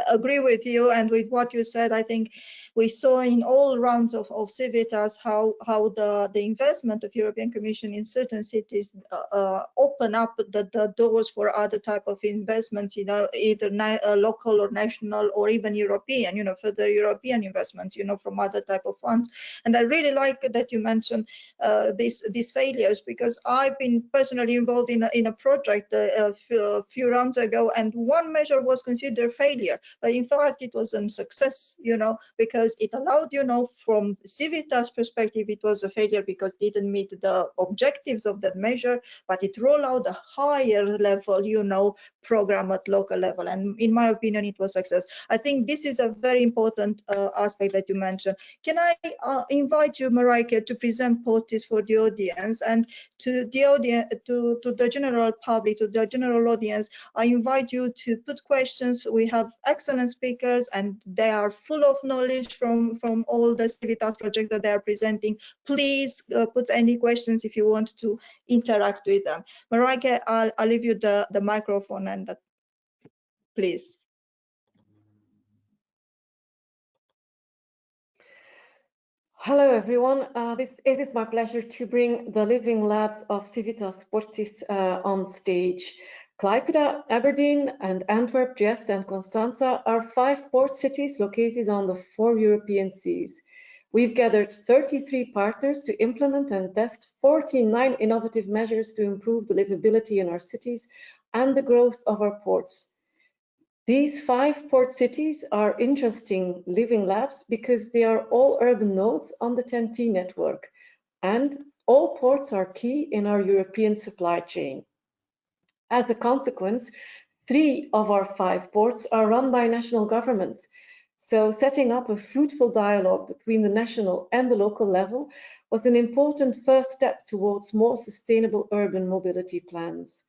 agree with you and with what you said. I think we saw in all rounds of CIVITAS how the investment of European Commission in certain cities open up the doors for other type of investments, you know, either local or national or even European, you know, further European investments, you know, from other type of funds. And I really like that you mentioned these failures, because I've been personally involved in a project a few rounds ago, and one measure was considered failure, but in fact it was a success, you know, because it allowed, you know, from CIVITAS perspective, it was a failure because it didn't meet the objectives of that measure, but it rolled out a higher level, you know, program at local level, and in my opinion it was success. I think this is a very important aspect that you mentioned. Can I invite you, Marijke, to present PORTIS for the audience, and to the audience, to the general public, to the general audience, I invite you to put questions. We have excellent speakers and they are full of knowledge from all the CIVITAS projects that they are presenting. Please put any questions if you want to interact with them. Marijke, I'll leave you the microphone and please. Hello everyone, it is my pleasure to bring the Living Labs of CIVITAS PORTIS on stage. Klaipeda, Aberdeen and Antwerp, Trieste and Constanza are 5 port cities located on the 4 European seas. We've gathered 33 partners to implement and test 49 innovative measures to improve the livability in our cities and the growth of our ports. These 5 port cities are interesting living labs because they are all urban nodes on the TEN-T network, and all ports are key in our European supply chain. As a consequence, 3 of our 5 ports are run by national governments. So setting up a fruitful dialogue between the national and the local level was an important first step towards more sustainable urban mobility plans.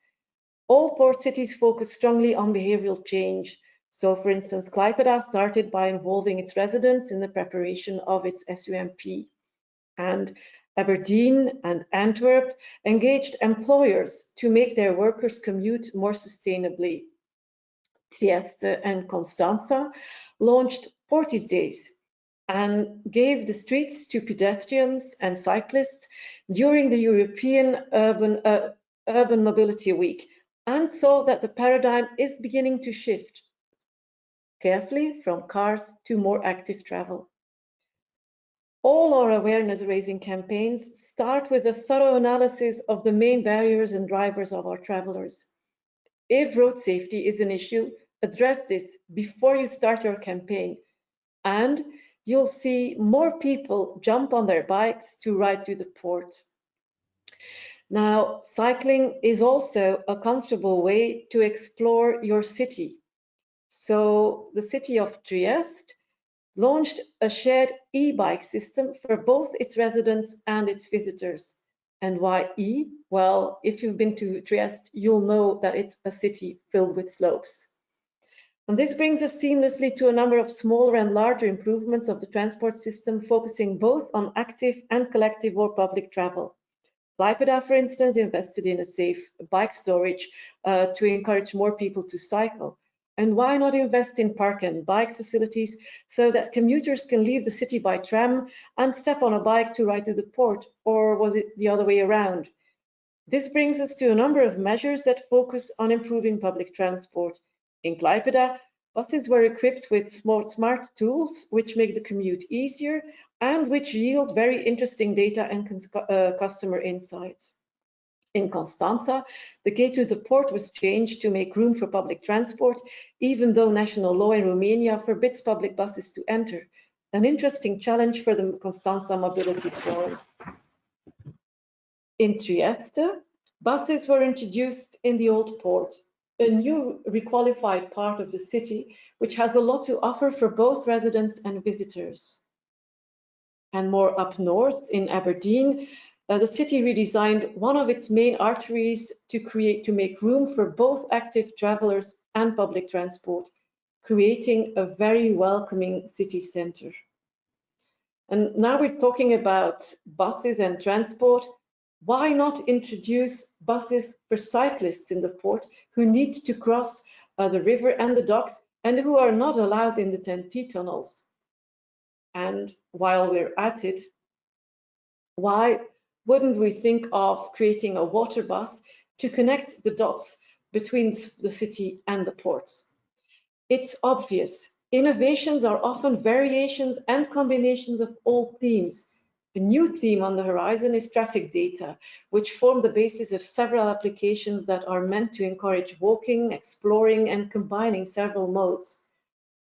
All port cities focus strongly on behavioral change. So for instance, Klaipeda started by involving its residents in the preparation of its SUMP. And Aberdeen and Antwerp engaged employers to make their workers commute more sustainably. Trieste and Constanza launched PORTIS Days and gave the streets to pedestrians and cyclists during the European Urban Mobility Week, and saw that the paradigm is beginning to shift carefully from cars to more active travel. All our awareness-raising campaigns start with a thorough analysis of the main barriers and drivers of our travelers. If road safety is an issue, address this before you start your campaign, and you'll see more people jump on their bikes to ride to the port. Now, cycling is also a comfortable way to explore your city. So the city of Trieste launched a shared e-bike system for both its residents and its visitors. And why E? Well, if you've been to Trieste, you'll know that it's a city filled with slopes. And this brings us seamlessly to a number of smaller and larger improvements of the transport system, focusing both on active and collective or public travel. Klaipeda, for instance, invested in a safe bike storage to encourage more people to cycle. And why not invest in park and bike facilities so that commuters can leave the city by tram and step on a bike to ride to the port? Or was it the other way around? This brings us to a number of measures that focus on improving public transport. In Klaipėda, buses were equipped with smart tools which make the commute easier and which yield very interesting data and customer insights. In Constanța, the gate to the port was changed to make room for public transport, even though national law in Romania forbids public buses to enter. An interesting challenge for the Constanța Mobility Forum. In Trieste, buses were introduced in the old port, a new requalified part of the city, which has a lot to offer for both residents and visitors. And more up north, in Aberdeen, the city redesigned one of its main arteries to make room for both active travelers and public transport, creating a very welcoming city center. And now we're talking about buses and transport. Why not introduce buses for cyclists in the port who need to cross the river and the docks and who are not allowed in the TEN-T tunnels? And while we're at it, why wouldn't we think of creating a water bus to connect the dots between the city and the ports? It's obvious. Innovations are often variations and combinations of old themes. A new theme on the horizon is traffic data, which form the basis of several applications that are meant to encourage walking, exploring, and combining several modes.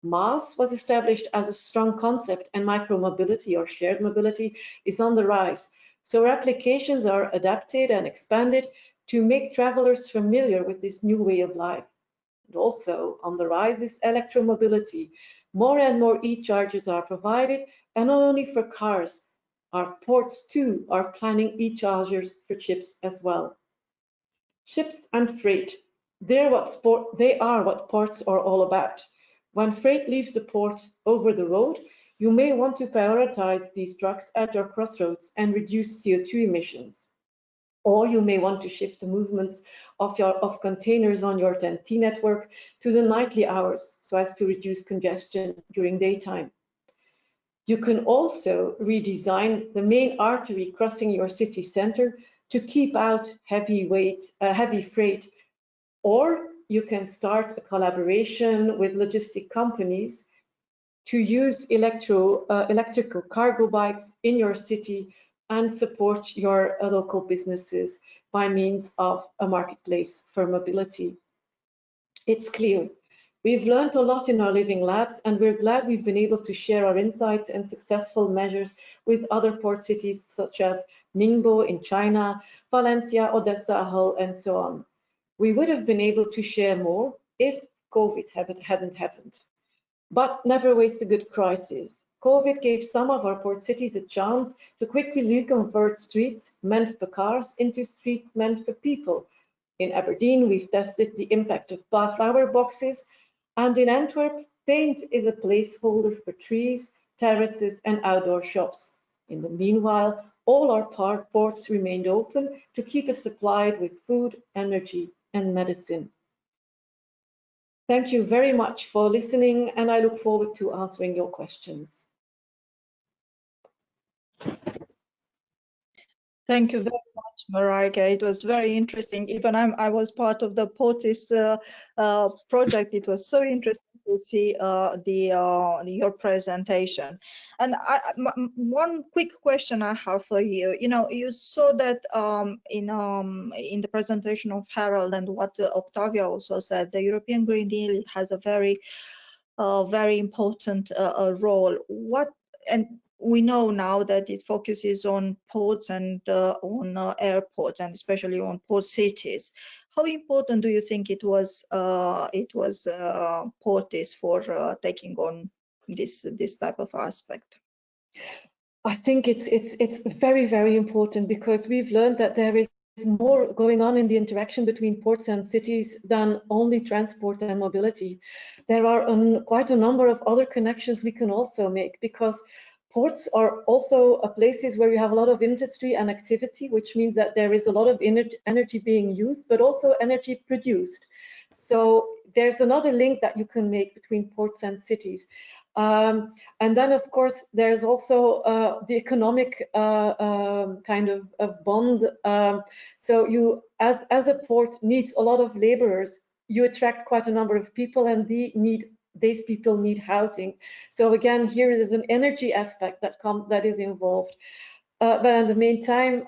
MaaS was established as a strong concept, and micromobility or shared mobility is on the rise. So applications are adapted and expanded to make travelers familiar with this new way of life. And also on the rise is electromobility. More and more e-chargers are provided, and not only for cars. Our ports too are planning e-chargers for ships as well. Ships and freight, they are what ports are all about. When freight leaves the port over the road, you may want to prioritize these trucks at your crossroads and reduce CO2 emissions. Or you may want to shift the movements of containers on your TEN-T network to the nightly hours so as to reduce congestion during daytime. You can also redesign the main artery crossing your city center to keep out heavy freight, or you can start a collaboration with logistic companies to use electrical cargo bikes in your city and support your local businesses by means of a marketplace for mobility. It's clear. We've learned a lot in our Living Labs, and we're glad we've been able to share our insights and successful measures with other port cities such as Ningbo in China, Valencia, Odessa, Hull, and so on. We would have been able to share more if COVID hadn't happened. But never waste a good crisis. COVID gave some of our port cities a chance to quickly reconvert streets meant for cars into streets meant for people. In Aberdeen, we've tested the impact of flower boxes, and in Antwerp, paint is a placeholder for trees, terraces, and outdoor shops. In the meanwhile, all our ports remained open to keep us supplied with food, energy, and medicine. Thank you very much for listening, and I look forward to answering your questions. Thank you very much, Marike. It was very interesting. Even I was part of the PORTIS project. It was so interesting to see your presentation. And one quick question I have for you. You know, you saw that in the presentation of Herald and what Octavia also said, the European Green Deal has a very important role. We know now that it focuses on ports and on airports, and especially on port cities. How important do you think it was PORTIS for taking on this type of aspect? I think it's very, very important, because we've learned that there is more going on in the interaction between ports and cities than only transport and mobility. There are quite a number of other connections we can also make, because ports are also places where you have a lot of industry and activity, which means that there is a lot of energy being used, but also energy produced. So there's another link that you can make between ports and cities. And then, of course, there's also the economic kind of bond. So you, as a port needs a lot of laborers, you attract quite a number of people, and these people need housing. So again, here is an energy aspect that is involved. But in the meantime,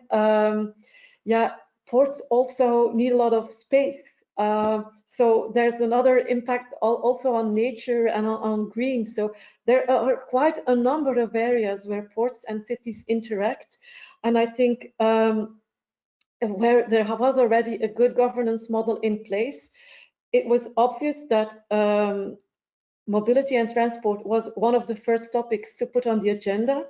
yeah, ports also need a lot of space. So there's another impact also on nature and on green. So there are quite a number of areas where ports and cities interact. And I think where there was already a good governance model in place, it was obvious that mobility and transport was one of the first topics to put on the agenda.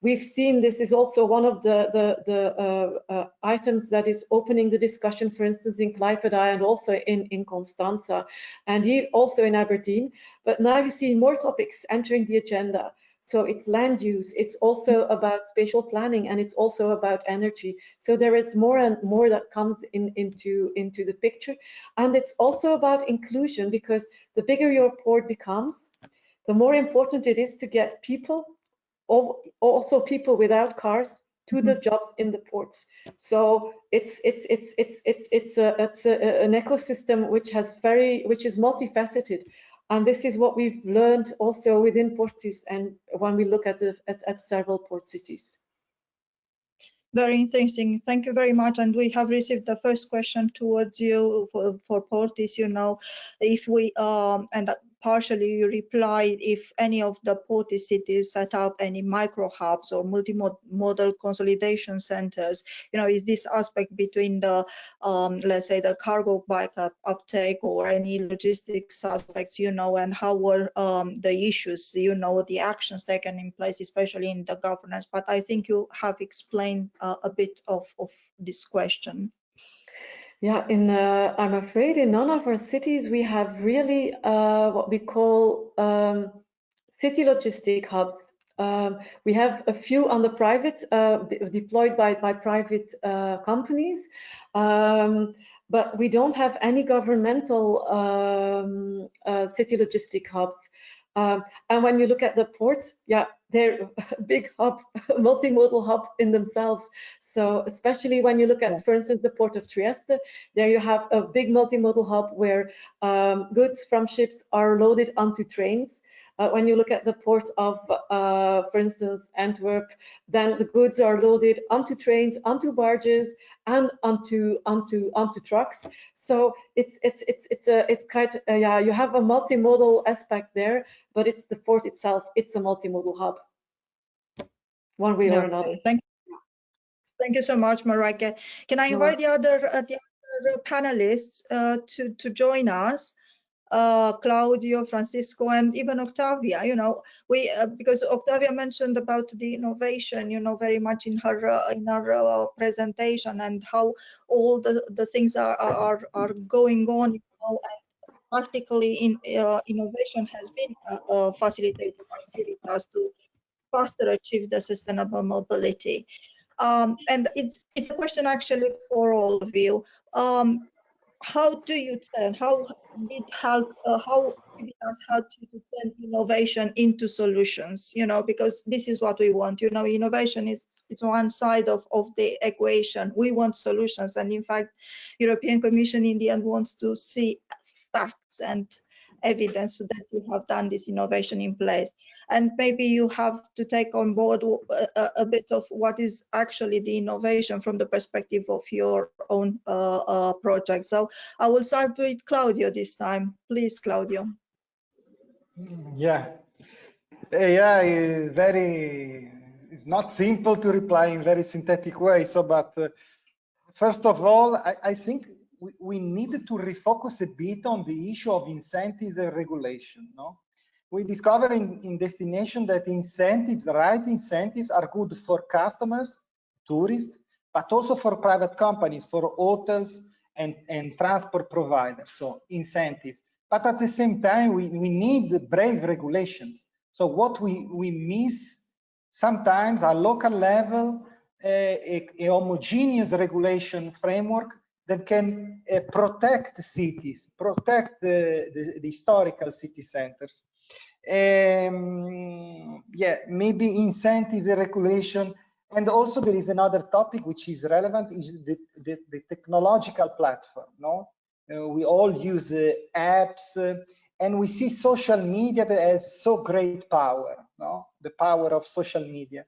We've seen this is also one of the items that is opening the discussion, for instance, in Klaipeda and also in Constanza, and also in Aberdeen. But now you see more topics entering the agenda. So it's land use, it's also about spatial planning, and it's also about energy. So there is more and more that comes into the picture. And it's also about inclusion, because the bigger your port becomes, the more important it is to get people, also people without cars, to the jobs in the ports. So it's an ecosystem which is multifaceted. And this is what we've learned also within Portis, and when we look at several port cities. Very interesting. Thank you very much. And we have received the first question towards you for Portis. You know, if we and partially you replied, if any of the Portis cities set up any micro hubs or multimodal consolidation centers. You know, is this aspect between the let's say the cargo bike uptake or any logistics aspects, you know, and how were the issues, you know, the actions taken in place, especially in the governance. But I think you have explained a bit of this question. Yeah, I'm afraid in none of our cities we have really what we call city logistic hubs. We have a few on the private, deployed by private companies, but we don't have any governmental city logistic hubs. And when you look at the ports, yeah, they're a big hub, multimodal hub in themselves. So especially when you look at, for instance, the port of Trieste, there you have a big multimodal hub where goods from ships are loaded onto trains. When you look at the port of, for instance, Antwerp, then the goods are loaded onto trains, onto barges, and onto trucks. So it's quite yeah, you have a multimodal aspect there, but it's the port itself. It's a multimodal hub, one way or another. Thank you so much, Marijke. Can I invite the other panelists to join us? Claudio, Francisco, and even Octavia. You know, we because Octavia mentioned about the innovation, you know, very much in her presentation, and how all the things are going on, you know, and practically innovation has been facilitated by CIVITAS to faster achieve the sustainable mobility. And it's a question actually for all of you. How do you turn? How did help? How CIVITAS helped you to turn innovation into solutions? You know, because this is what we want. You know, innovation it's one side of the equation. We want solutions, and in fact, European Commission in the end wants to see facts and evidence that you have done this innovation in place. And maybe you have to take on board a bit of what is actually the innovation from the perspective of your own project. So I will start with Claudio this time. Please, Claudio. Yeah, it's not simple to reply in very synthetic way. So, but first of all, I think we need to refocus a bit on the issue of incentives and regulation. No, we discovered in destination that incentives, the right incentives, are good for customers, tourists, but also for private companies, for hotels and transport providers. So incentives, but at the same time, we need brave regulations. So what we miss sometimes at local level, a homogeneous regulation framework that can protect cities, protect the historical city centers. Yeah, maybe incentive the regulation. And also there is another topic which is relevant, is the technological platform. No, we all use apps, and we see social media that has so great power. No, the power of social media.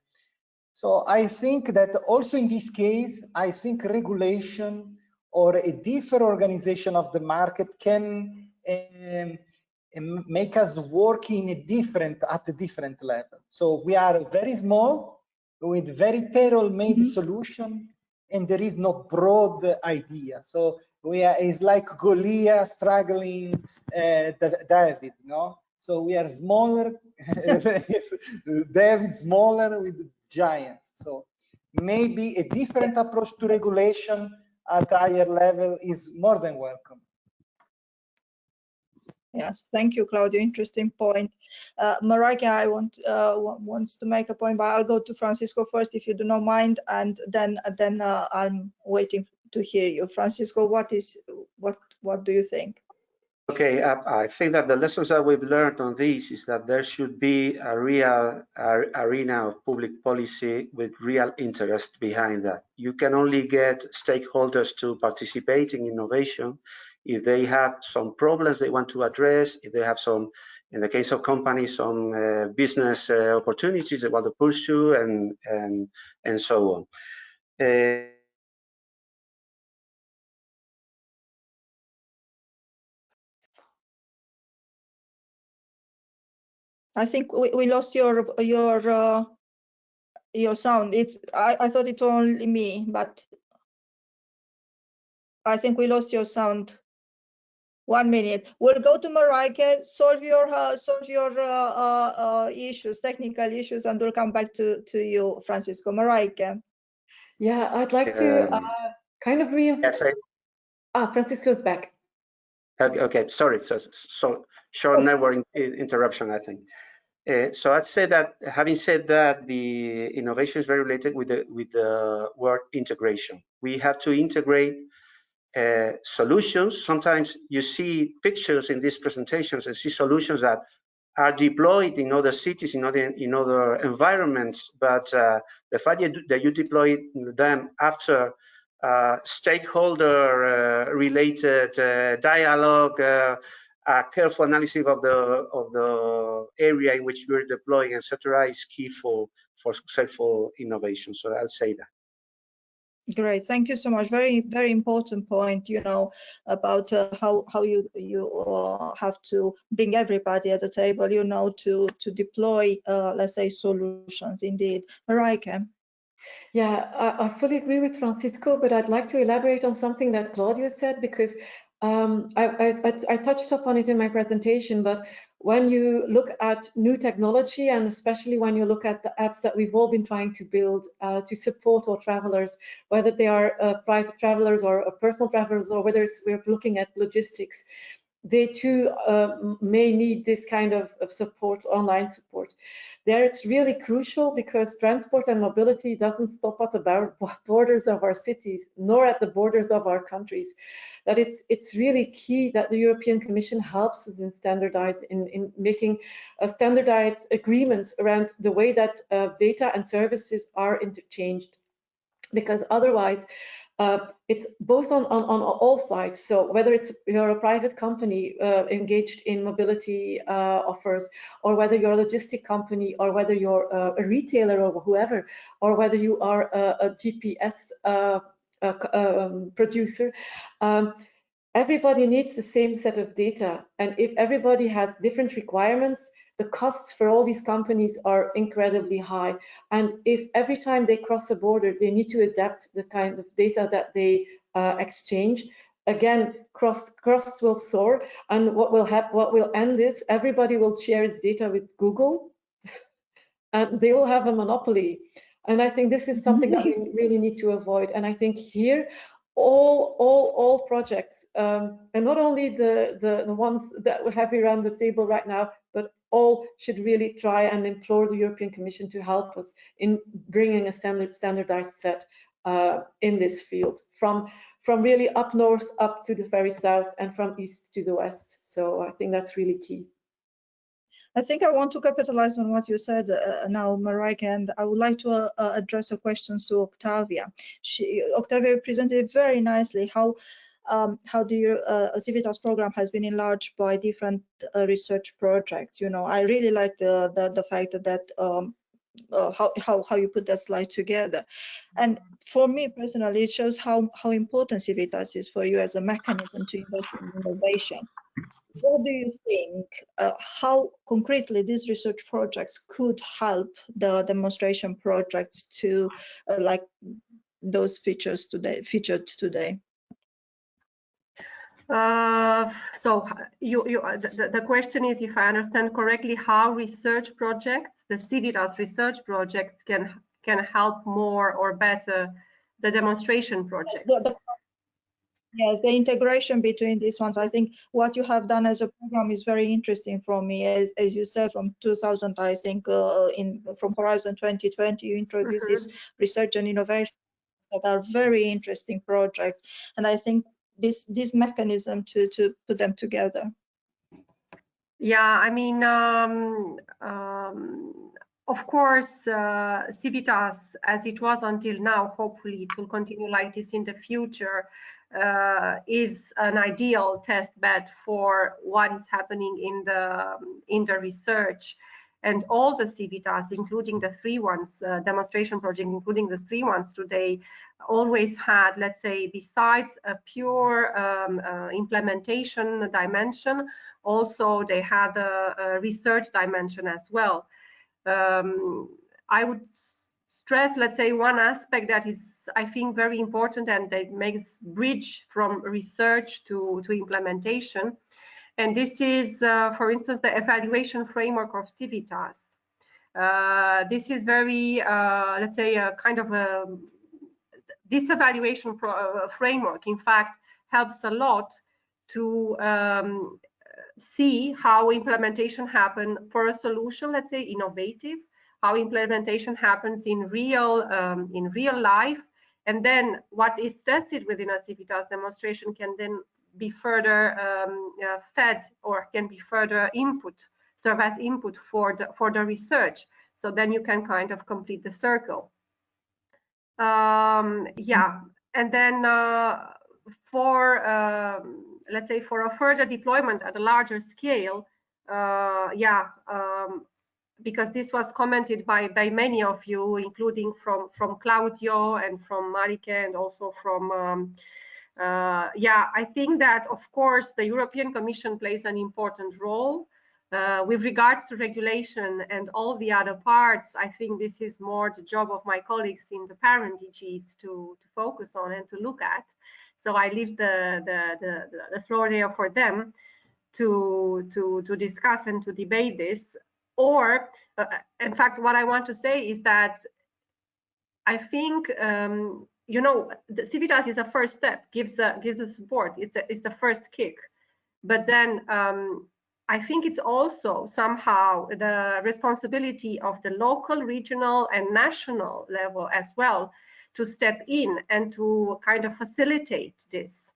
So I think that also in this case, I think regulation or a different organization of the market can make us work in a different, at a different level. So we are very small with very tailor-made solution, and there is no broad idea. So we are, it's like Goliath struggling David, no? So we are smaller, David smaller with giants. So maybe a different approach to regulation at higher level is more than welcome. Yes, thank you, Claudio. Interesting point. Marika, I wants to make a point, but I'll go to Francisco first, if you do not mind, and then I'm waiting to hear you. Francisco, what do you think? Okay, I think that the lessons that we've learned on this is that there should be a real arena of public policy with real interest behind that. You can only get stakeholders to participate in innovation if they have some problems they want to address, if they have some, in the case of companies, some business opportunities they want to pursue, and so on. I think we lost your sound. I thought it was only me, but I think we lost your sound. 1 minute. We'll go to Marika, solve your issues, technical issues, and we'll come back to you, Francisco. Marika. Yeah, I'd like to kind of Yes, Francisco's back. Okay, sorry. So short network interruption, I think. So I'd say that, having said that, the innovation is very related with the word integration. We have to integrate solutions. Sometimes you see pictures in these presentations and see solutions that are deployed in other cities, in other environments, but the fact that you deploy them after stakeholder related dialogue, a careful analysis of the area in which we're deploying, etc., is key for successful innovation. So I'll say that. Great, thank you so much. Very, very important point, you know, about how you have to bring everybody at the table, you know, to deploy, let's say, solutions. Indeed, Marika. Yeah, I fully agree with Francisco, but I'd like to elaborate on something that Claudio said, because I touched upon it in my presentation, but when you look at new technology, and especially when you look at the apps that we've all been trying to build to support our travelers, whether they are private travelers or personal travelers, or whether we're looking at logistics, they too may need this kind of support, online support. There it's really crucial, because transport and mobility doesn't stop at the borders of our cities, nor at the borders of our countries. That it's really key that the European Commission helps us in making standardized agreements around the way that data and services are interchanged, because otherwise it's both on all sides. So whether you're a private company engaged in mobility offers, or whether you're a logistic company, or whether you're a retailer or whoever, or whether you are a GPS producer, everybody needs the same set of data. And if everybody has different requirements, the costs for all these companies are incredibly high. And if every time they cross a border, they need to adapt the kind of data that they exchange, again, costs will soar. And what will end is everybody will share its data with Google, and they will have a monopoly. And I think this is something that we really need to avoid. And I think here, all projects, and not only the ones that we have around the table right now, but all should really try and implore the European Commission to help us in bringing a standardized set in this field, from from really up north up to the very south and from east to the west. So I think that's really key. I think I want to capitalize on what you said now, Marijke, and I would like to address a question to Octavia. Octavia presented very nicely how the CIVITAS program has been enlarged by different research projects. You know, I really like the fact that how you put that slide together. And for me personally, it shows how important CIVITAS is for you as a mechanism to invest in innovation. What do you think, how concretely these research projects could help the demonstration projects to like those featured today? So the question is, if I understand correctly, how research projects, the CIVITAS research projects, can help more or better the demonstration projects. Yes, the integration between these ones. I think what you have done as a program is very interesting for me. As you said, from 2000, I think from Horizon 2020, you introduced this research and innovation that are very interesting projects, and I think this mechanism to put them together. Yeah, I mean, of course, CIVITAS, as it was until now, hopefully it will continue like this in the future, is an ideal test bed for what is happening in the research. And all the CIVITAS, including the 3 ones, demonstration project, including the 3 ones today, always had, let's say, besides a pure implementation dimension, also they had a research dimension as well. I would stress, let's say, one aspect that is, I think, very important and that makes bridge from research to implementation. And this is, for instance, the evaluation framework of CIVITAS. This is very, let's say, a kind of this evaluation framework, in fact, helps a lot to see how implementation happens for a solution, let's say, innovative, how implementation happens in real life, and then what is tested within a CIVITAS demonstration can then be further fed or can be further serve as input for the research. So then you can kind of complete the circle. Yeah, and then for let's say for a further deployment at a larger scale, yeah, because this was commented by many of you, including from Claudio and from Marijke, and also from yeah, I think that of course the European Commission plays an important role with regards to regulation and all the other parts. I think this is more the job of my colleagues in the parent DGs to focus on and to look at. So I leave the floor there for them to discuss and to debate this. Or, in fact, what I want to say is that I think you know, the CIVITAS is a first step, gives the support. It's the first kick, but then I think it's also somehow the responsibility of the local, regional, and national level as well to step in and to kind of facilitate this,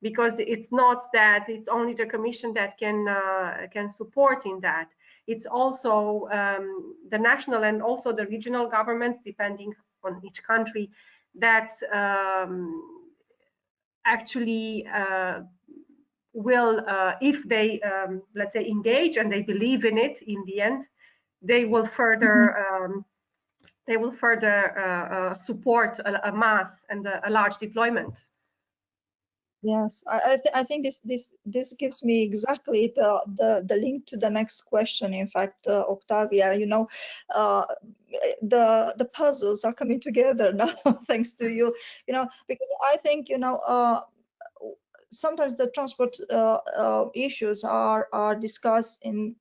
because it's not that it's only the Commission that can support in that. It's also the national and also the regional governments, depending on each country, that actually will, if they let's say engage and they believe in it, in the end, they will further support a mass and a large deployment. Yes, I think this gives me exactly the link to the next question. In fact, Octavia, you know, the puzzles are coming together now thanks to you. You know, because I think, you know, sometimes the transport issues are discussed in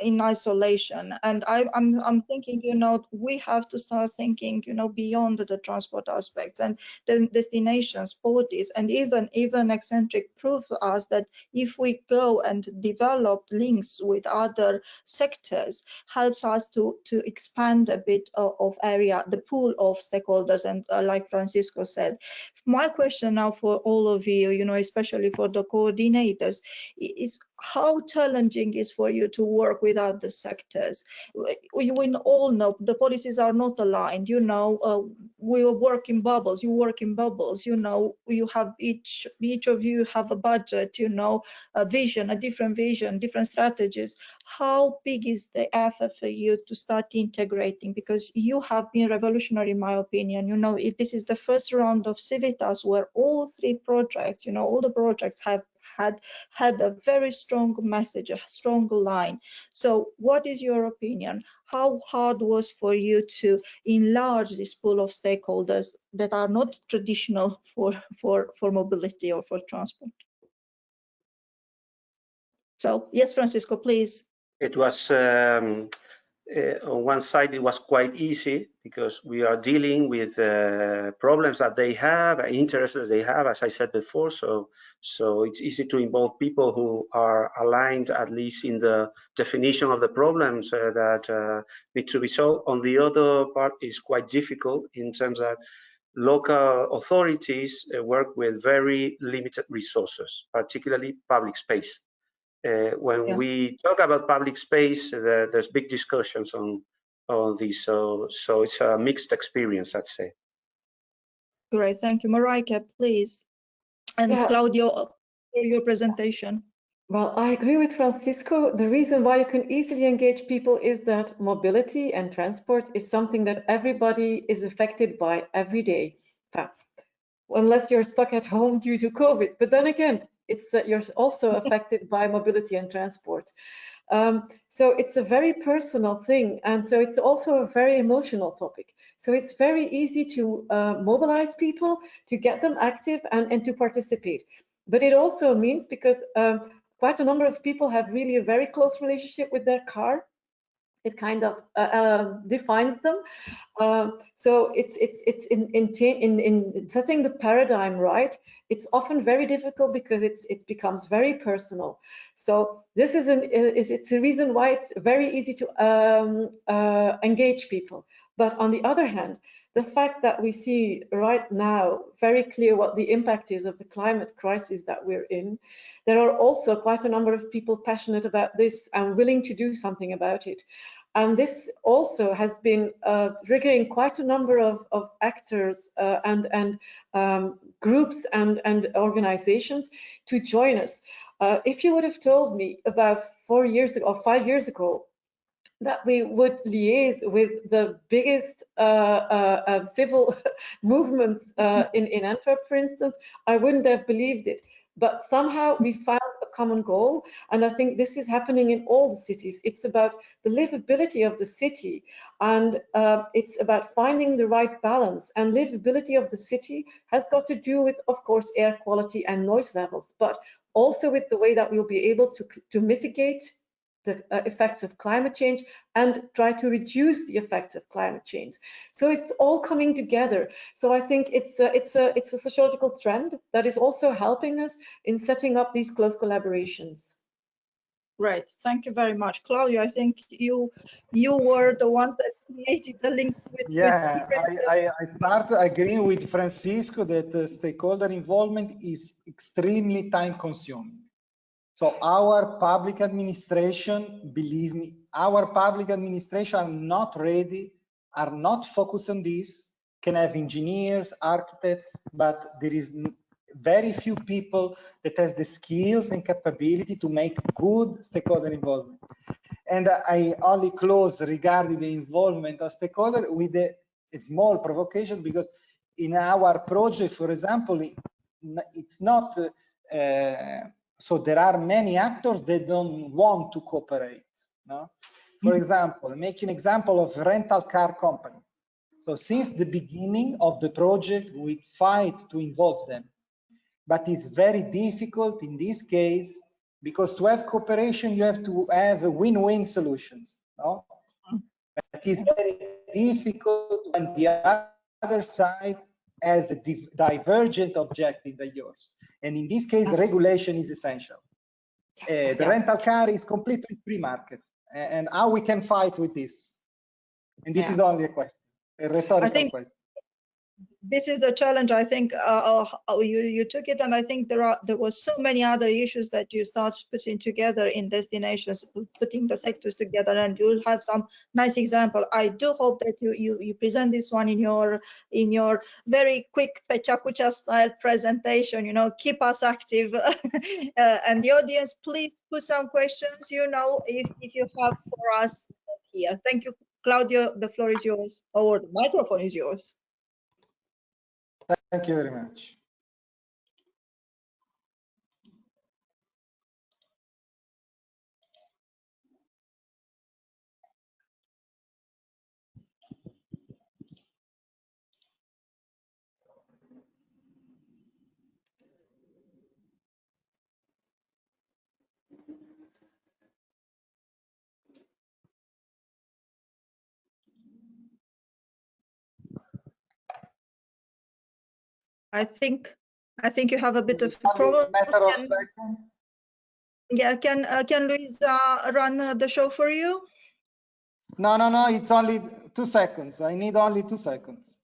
in isolation. And I'm thinking, you know, we have to start thinking, you know, beyond the transport aspects and the destinations, ports, and even ECCENTRIC prove us that if we go and develop links with other sectors, helps us to expand a bit of area, the pool of stakeholders. And like Francisco said, my question now for all of you, you know, especially for the coordinators, is how challenging is for you to work with other sectors. We all know the policies are not aligned, you know, we work in bubbles, you work in bubbles, you know, you have each of you have a budget, you know, a vision, a different vision, different strategies. How big is the effort for you to start integrating? Because you have been revolutionary, in my opinion. You know, this is the first round of CIVITAS where all three projects, you know, all the projects have had a very strong message, a strong line. So what is your opinion? How hard was for you to enlarge this pool of stakeholders that are not traditional for mobility or for transport? So yes, Francisco, please. It was on one side, it was quite easy because we are dealing with problems that they have, interests that they have, as I said before. So it's easy to involve people who are aligned, at least in the definition of the problems that need to be solved. On the other part, is quite difficult in terms that local authorities work with very limited resources, particularly public space. When we talk about public space, there's big discussions on this. So it's a mixed experience, I'd say. Great, thank you. Marika, please. And Claudio, for your presentation. Well, I agree with Francisco. The reason why you can easily engage people is that mobility and transport is something that everybody is affected by every day. Unless you're stuck at home due to COVID. But then again, it's you're also affected by mobility and transport. So it's a very personal thing. And so it's also a very emotional topic. So it's very easy to mobilize people, to get them active and to participate. But it also means, because quite a number of people have really a very close relationship with their car. It kind of defines them. So it's in setting the paradigm right. It's often very difficult because it becomes very personal. So this is it's a reason why it's very easy to engage people. But on the other hand, the fact that we see right now very clear what the impact is of the climate crisis that we're in, there are also quite a number of people passionate about this and willing to do something about it. And this also has been triggering quite a number of actors and groups and organizations to join us. If you would have told me about 4 years ago or 5 years ago that we would liaise with the biggest civil movements in Antwerp, for instance, I wouldn't have believed it. But somehow we found a common goal, and I think this is happening in all the cities. It's about the livability of the city, and it's about finding the right balance. And livability of the city has got to do with, of course, air quality and noise levels, but also with the way that we'll be able to mitigate the effects of climate change and try to reduce the effects of climate change. So it's all coming together. So I think it's a sociological trend that is also helping us in setting up these close collaborations. Right, thank you very much. Claudio, I think you were the ones that created the links with I start agreeing with Francisco that stakeholder involvement is extremely time consuming. So our public administration, believe me, our public administration are not ready, are not focused on this, can have engineers, architects, but there is very few people that has the skills and capability to make good stakeholder involvement. And I only close regarding the involvement of stakeholder with a small provocation, because in our project, for example, it's not, so there are many actors that don't want to cooperate. No? For example, making an example of rental car companies. So since the beginning of the project, we fight to involve them. But it's very difficult in this case because to have cooperation, you have to have win-win solutions. No? But it's very difficult when the other side has a divergent objective than yours. And in this case, regulation is essential. The rental car is completely free market. And how we can fight with this? And this is only a question, a rhetorical question. This is the challenge. I think you took it, and I think there was so many other issues that you start putting together in destinations, putting the sectors together, and you'll have some nice example. I do hope that you present this one in your very quick Pechakucha style presentation. You know, keep us active, and the audience, please put some questions. You know, if you have for us here. Thank you, Claudio. The floor is yours, or the microphone is yours. Thank you very much. I think you have a bit of a problem. Matter of seconds. Yeah, can Luisa run the show for you? No, it's only 2 seconds. I need only 2 seconds.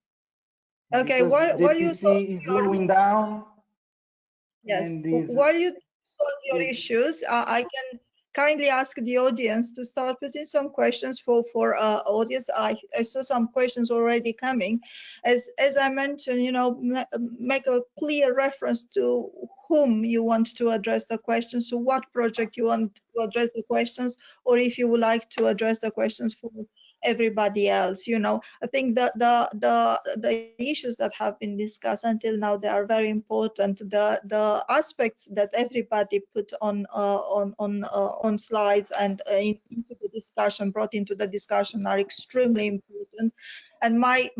Okay, because while the you PC is slowing down. yes, and while you solve your issues, I can kindly ask the audience to start putting some questions for audience. I saw some questions already coming. As I mentioned, you know, make a clear reference to whom you want to address the questions, to what project you want to address the questions, or if you would like to address the questions for everybody else. You know, I think that the issues that have been discussed until now, they are very important. The aspects that everybody put on slides and into the discussion, brought into the discussion, are extremely important. And my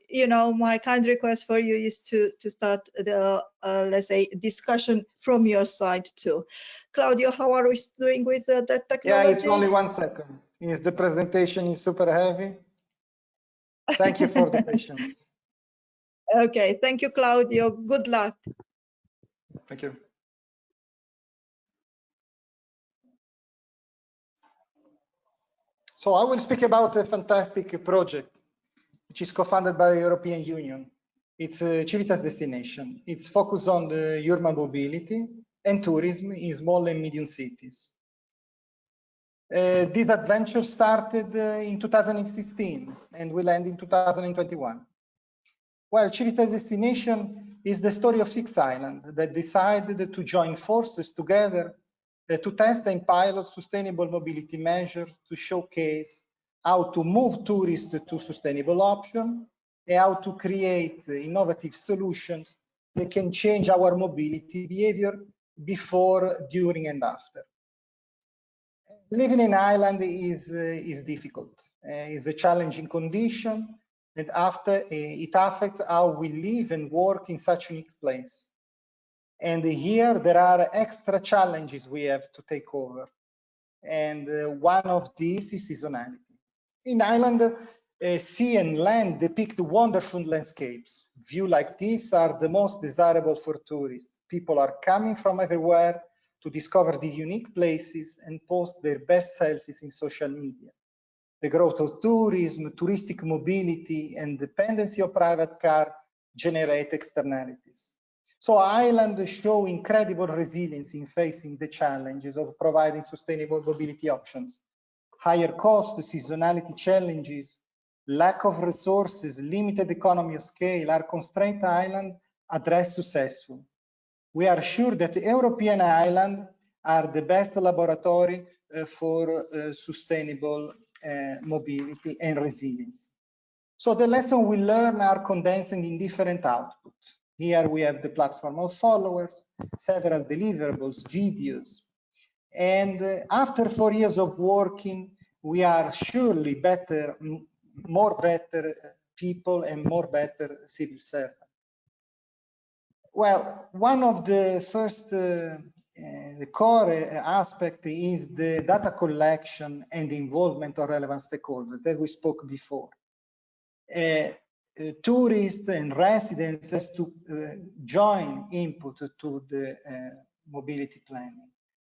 you know, my kind request for you is to start the let's say discussion from your side too. Claudio, how are we doing with that technology? Yeah, it's only 1 second. Yes, the presentation is super heavy. Thank you for the patience. Okay, thank you, Claudio. Good luck. Thank you. So I will speak about a fantastic project which is co-funded by the European Union. It's a CIVITAS destination. It's focused on the urban mobility and tourism in small and medium cities. This adventure started in 2016 and will end in 2021. Well, CIVITAS destination is the story of 6 islands that decided to join forces together to test and pilot sustainable mobility measures to showcase how to move tourists to sustainable options and how to create innovative solutions that can change our mobility behavior before, during, and after. Living in an island is difficult. It's a challenging condition, and after it affects how we live and work in such a unique place. And here there are extra challenges we have to take over. And one of these is seasonality. In Ireland, sea and land depict wonderful landscapes. Views like these are the most desirable for tourists. People are coming from everywhere to discover the unique places and post their best selfies in social media. The growth of tourism, touristic mobility, and dependency of private car generate externalities. So Ireland show incredible resilience in facing the challenges of providing sustainable mobility options. Higher costs, seasonality challenges, lack of resources, limited economy of scale are constraints Ireland address successfully. We are sure that European islands are the best laboratory for sustainable mobility and resilience. So the lessons we learn are condensed in different outputs. Here we have the platform of followers, several deliverables, videos. And after 4 years of working, we are surely better, more better people and more better civil servants. Well, one of the first the core aspect is the data collection and the involvement of relevant stakeholders that we spoke before. Tourists and residents has to join input to the mobility planning.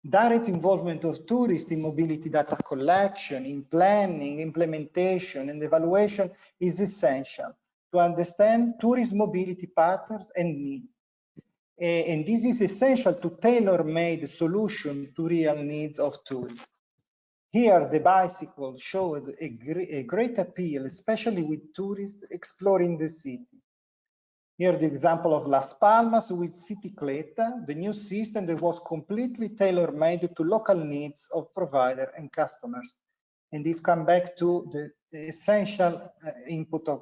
Direct involvement of tourists in mobility data collection, in planning, implementation, and evaluation is essential to understand tourist mobility patterns and needs. And this is essential to tailor-made solution to real needs of tourists. Here, the bicycle showed a great appeal, especially with tourists exploring the city. Here, the example of Las Palmas with Cicicleta, the new system that was completely tailor-made to local needs of provider and customers. And this comes back to the essential input of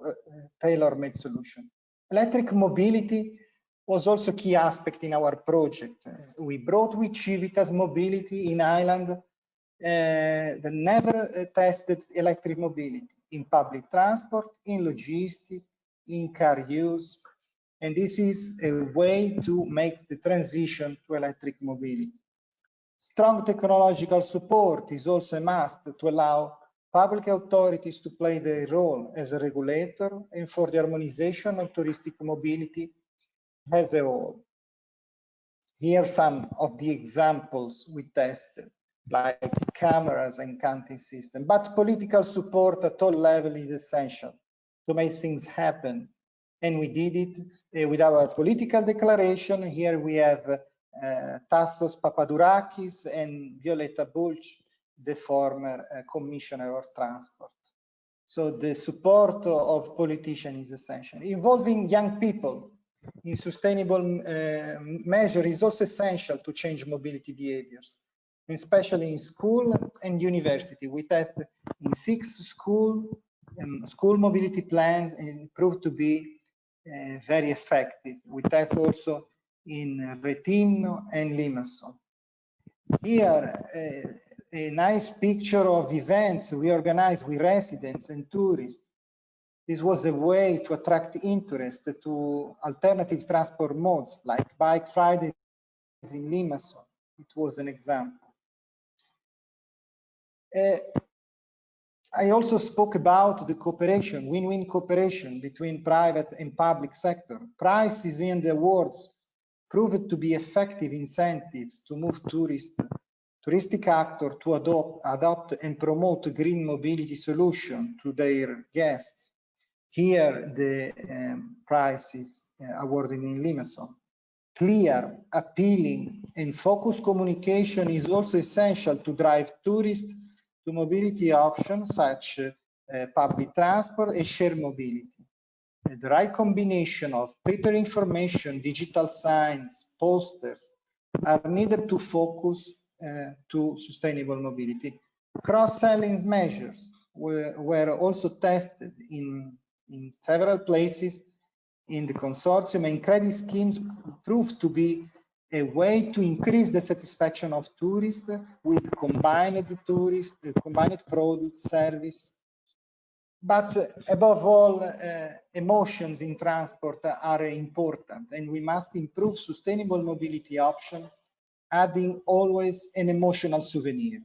tailor-made solution. Electric mobility was also a key aspect in our project. We brought with CIVITAS mobility in Ireland that never tested electric mobility in public transport, in logistics, in car use. And this is a way to make the transition to electric mobility. Strong technological support is also a must to allow public authorities to play their role as a regulator and for the harmonization of touristic mobility as a whole. Here are some of the examples we tested, like cameras and counting system, but political support at all levels is essential to make things happen. And we did it with our political declaration. Here we have Tassos Papadourakis and Violeta Bulc, the former Commissioner of Transport. So the support of politicians is essential. Involving young people in sustainable measure is also essential to change mobility behaviors, especially in school and university. We tested in 6 school mobility plans and it proved to be very effective. We test also in Retimno and Limassol. Here, a nice picture of events we organized with residents and tourists. This was a way to attract interest to alternative transport modes, like Bike Fridays in Limassol. It was an example. I also spoke about the cooperation, win-win cooperation between private and public sector. Prizes and awards proved to be effective incentives to move touristic actors to adopt and promote green mobility solution to their guests. Here, the prizes awarded in Limassol. Clear, appealing, and focused communication is also essential to drive tourists to mobility options such public transport and shared mobility. The right combination of paper information, digital signs, posters are needed to focus to sustainable mobility. Cross-selling measures were also tested in several places in the consortium, and credit schemes proved to be a way to increase the satisfaction of tourists with combined product service. But above all, emotions in transport are important, and we must improve sustainable mobility options, adding always an emotional souvenir.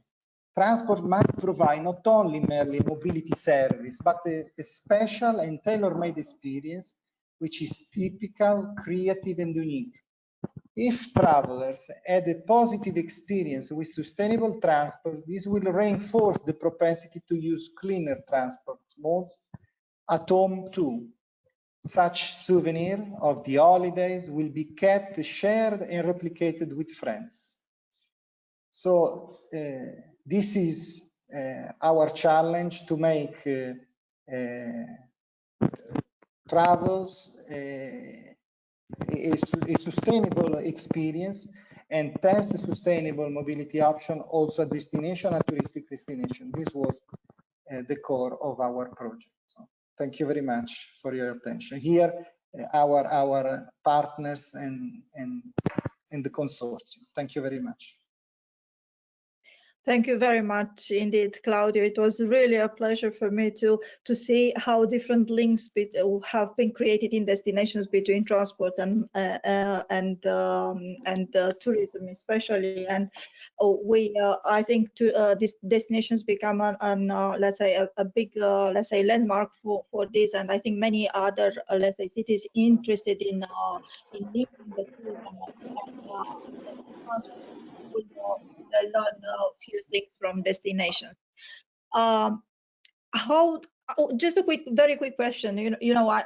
Transport must provide not only merely mobility service, but a special and tailor-made experience, which is typical, creative, and unique. If travelers had a positive experience with sustainable transport, this will reinforce the propensity to use cleaner transport modes at home too. Such souvenir of the holidays will be kept, shared, and replicated with friends. So this is our challenge to make travels a sustainable experience and test sustainable mobility option also a destination, a touristic destination. This was the core of our project. So, thank you very much for your attention. Here, our partners and the consortium. Thank you very much. Thank you very much indeed, Claudio. It was really a pleasure for me to see how different links have been created in destinations between transport and tourism, especially. And I think these destinations become let's say a big let's say landmark for this. And I think many other let's say cities interested in linking the tourism and transport will learn a few things from destinations. Just a very quick question.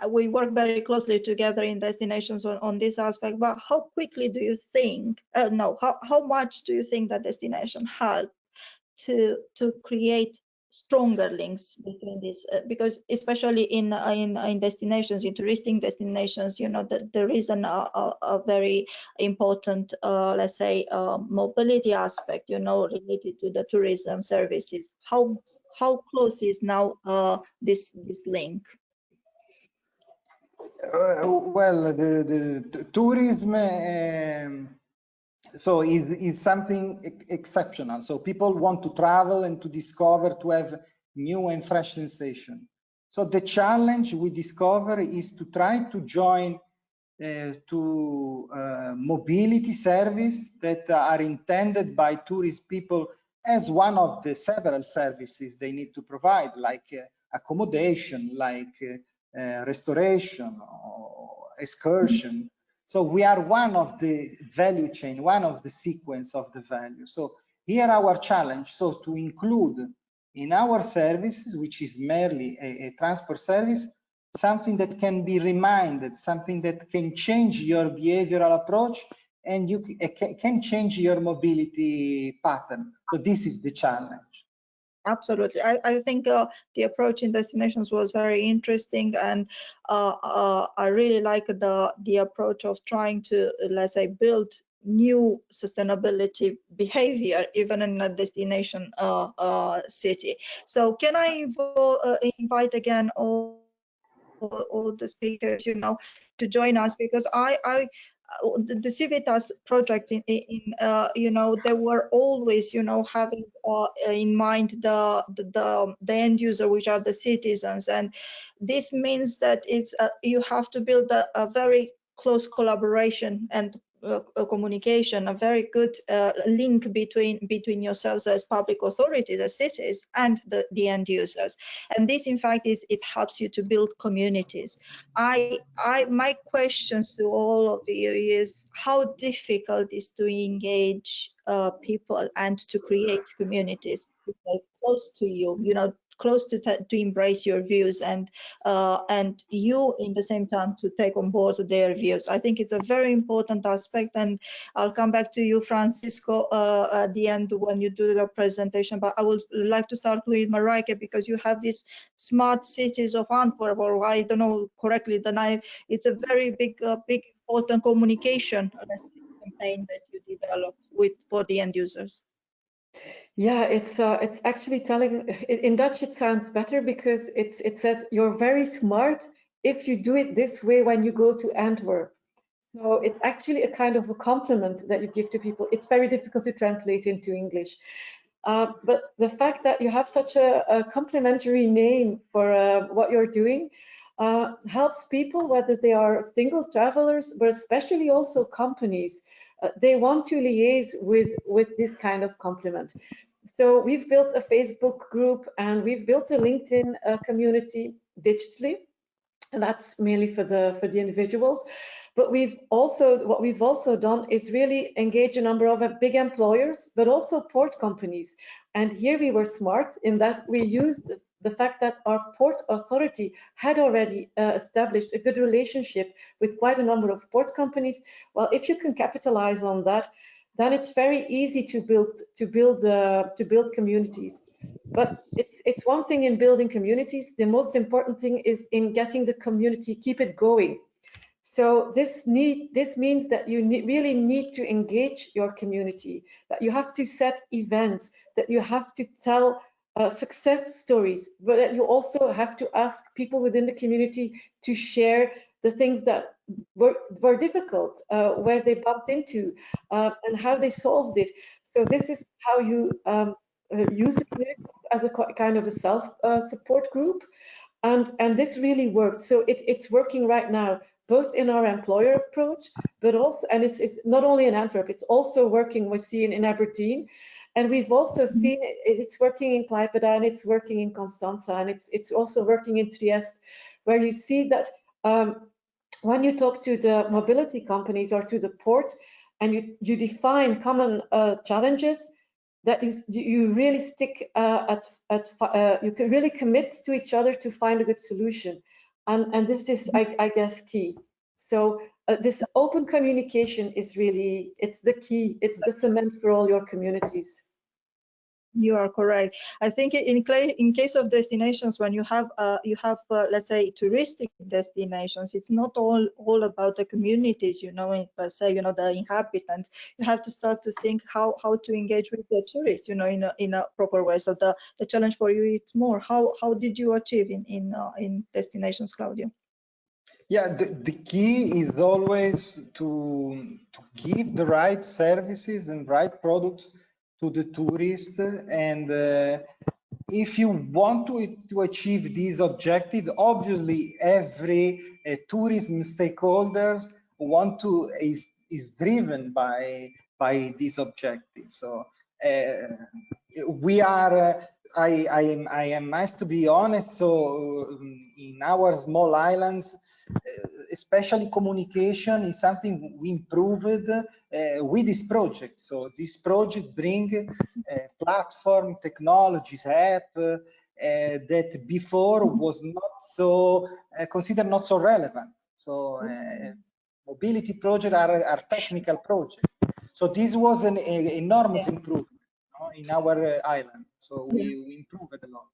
We work very closely together in destinations on this aspect. But how quickly do you think? How much do you think that destination help to create stronger links between this? Because especially in destinations, in touristic destinations, there is a very important let's say mobility aspect, related to the tourism services. How close is now this link? Well, the tourism so is something exceptional. So people want to travel and to discover, to have new and fresh sensation. So the challenge we discover is to try to join to mobility service that are intended by tourist people as one of the several services they need to provide, like accommodation, like restoration or excursion. So we are one of the value chain, one of the sequence of the value. So here our challenge, so to include in our services, which is merely a transport service, something that can be reminded, something that can change your behavioral approach, and you can change your mobility pattern. So this is the challenge. Absolutely. I think the approach in destinations was very interesting, and I really like the approach of trying to, let's say, build new sustainability behavior even in a destination city. So can I invite again all the speakers, to join us, because the CIVITAS projects they were always, having in mind the end user, which are the citizens, and this means that it's you have to build a very close collaboration and communication, a very good link between yourselves as public authorities, as cities, and the end users. And this, in fact, it helps you to build communities. My question to all of you is how difficult is to engage people and to create communities, people close to you, close to embrace your views, and you in the same time to take on board their views. I think it's a very important aspect, and I'll come back to you, Francisco, at the end when you do the presentation. But I would like to start with Marijke, because you have these smart cities of Antwerp, or I don't know correctly the name. It's a very big important communication campaign that you develop for the end users. Yeah, it's actually telling, in Dutch it sounds better because it says you're very smart if you do it this way when you go to Antwerp. So it's actually a kind of a compliment that you give to people. It's very difficult to translate into English. But the fact that you have such a complimentary name for what you're doing helps people, whether they are single travelers, but especially also companies. They want to liaise with this kind of compliment. So we've built a Facebook group and we've built a LinkedIn community digitally, and that's mainly for the individuals. But what we've also done is really engage a number of big employers, but also port companies. And here we were smart in that we used the fact that our port authority had already established a good relationship with quite a number of port companies. Well, if you can capitalize on that, then it's very easy to build communities. But it's one thing in building communities. The most important thing is in getting the community, keep it going. So this means that you really need to engage your community, that you have to set events, that you have to tell success stories, but that you also have to ask people within the community to share the things that were difficult, where they bumped into, and how they solved it. So this is how you use the communities as a kind of a self-support group. And this really worked. So it's working right now, both in our employer approach, but also, and it's not only in Antwerp, it's also working, we see in Aberdeen. And we've also seen it's working in Klaipeda, and it's working in Constanza, and it's also working in Trieste, where you see that when you talk to the mobility companies or to the port, and you define common challenges, that you really stick you can really commit to each other to find a good solution, and this is I guess key. So this open communication is really, it's the key, it's the cement for all your communities. You are correct. I think in case of destinations, when you have let's say touristic destinations, it's not all about the communities, you know, per se, you know, the inhabitants. You have to start to think how to engage with the tourists, you know, in a proper way. So the challenge for you, it's more how did you achieve in destinations, Claudio? Yeah, the key is always to give the right services and right products to the tourist, and if you want to achieve these objectives, obviously every tourism stakeholders is driven by these objectives. So we are I am nice to be honest. So in our small islands, especially communication is something we improved with this project. So this project bring platform technologies, app that before was not so considered not so relevant. So mobility projects are technical projects. So this was an enormous improvement in our island. So we improved a lot.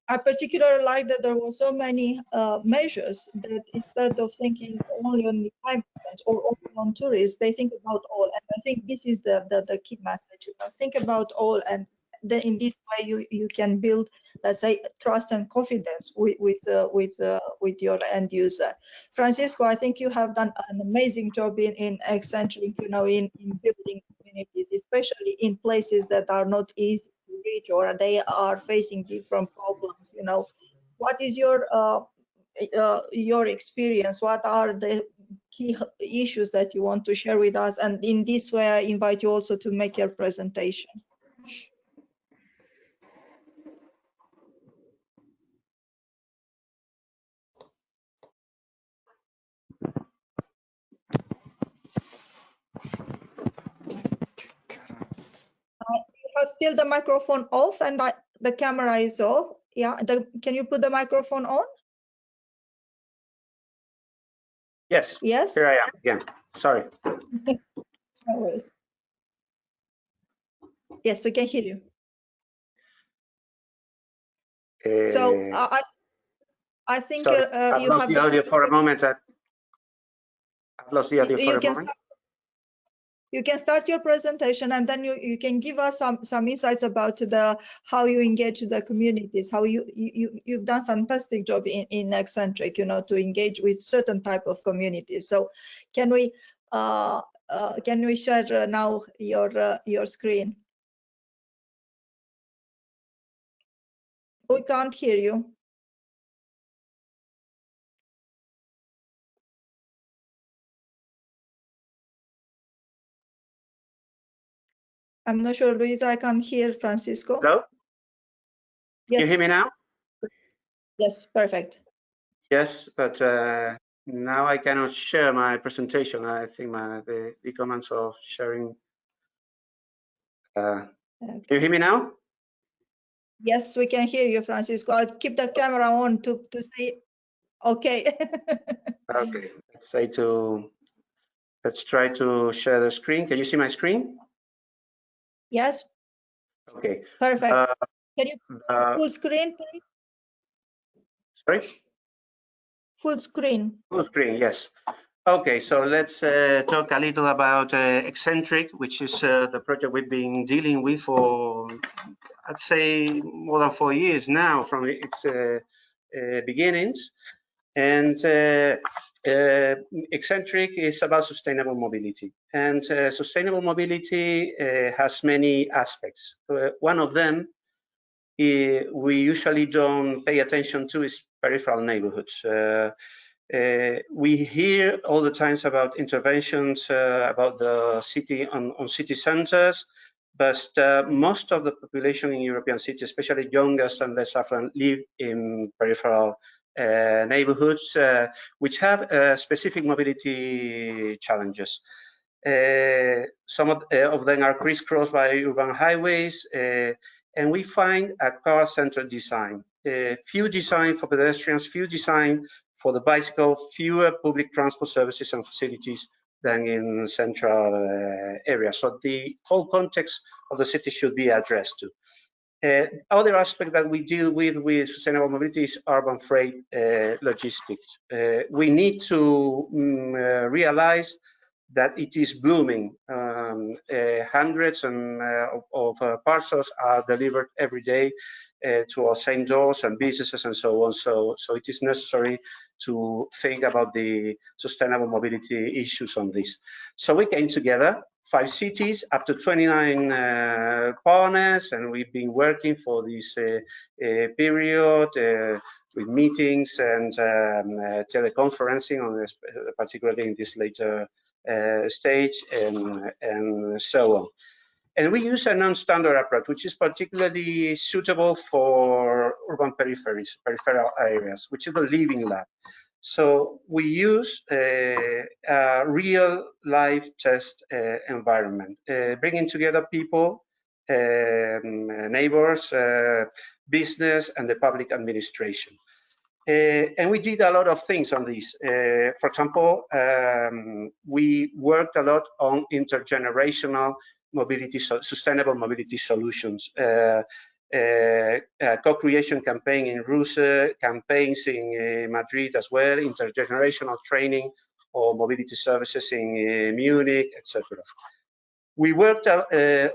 I particularly like that there were so many measures that instead of thinking only on the climate or only on tourists, they think about all. And I think this is the key message. You know, think about all, and then in this way you can build, let's say, trust and confidence with your end user. Francisco, I think you have done an amazing job in ECCENTRIC, you know, in building communities, especially in places that are not easy to reach or they are facing different problems. You know, what is your experience? What are the key issues that you want to share with us? And in this way, I invite you also to make your presentation. You have still the microphone off and the camera is off. Yeah, can you put the microphone on? Yes. Yes. Here I am again. Sorry. No worries. Yes, we can hear you. So I think I've you lost have the audio for a moment. I've lost the audio for a moment. You can start your presentation, and then you can give us some insights about how you engage the communities, how you've done fantastic job in ECCENTRIC, you know, to engage with certain type of communities. So can we share now your screen? We can't hear you. I'm not sure, Luisa, I can't hear Francisco. Hello? Yes. Can you hear me now? Yes, perfect. Yes, but now I cannot share my presentation. I think the commands of sharing. Okay. Can you hear me now? Yes, we can hear you, Francisco. I'll keep the camera on to say okay. Okay, let's try to share the screen. Can you see my screen? Yes. Okay. Perfect. Can you full screen, please? Sorry? Full screen. Full screen, yes. Okay, so let's talk a little about ECCENTRIC, which is the project we've been dealing with for, I'd say, more than 4 years now from its beginnings. And ECCENTRIC is about sustainable mobility. And sustainable mobility has many aspects. One of them we usually don't pay attention to is peripheral neighborhoods. We hear all the times about interventions about the city on city centers, but most of the population in European cities, especially youngest and less affluent, live in peripheral neighborhoods, which have specific mobility challenges. Some of them are crisscrossed by urban highways, and we find a car-centered design. Few design for pedestrians, few design for the bicycle, fewer public transport services and facilities than in central areas. So the whole context of the city should be addressed too. Other aspect that we deal with sustainable mobility is urban freight logistics. We need to realize that it is blooming. Hundreds of parcels are delivered every day to our same doors and businesses and so on. So it is necessary to think about the sustainable mobility issues on this. So we came together, 5 cities, up to 29 partners, and we've been working for this period with meetings and teleconferencing, on this, particularly in this later stage, and so on. And we use a non-standard approach, which is particularly suitable for urban peripheral areas, which is the Living Lab. So we use a real life test environment, bringing together people, neighbors, business, and the public administration. And we did a lot of things on this. For example, we worked a lot on intergenerational mobility, sustainable mobility solutions. Co-creation campaign in Russia, campaigns in Madrid as well, intergenerational training or mobility services in Munich, etc. We worked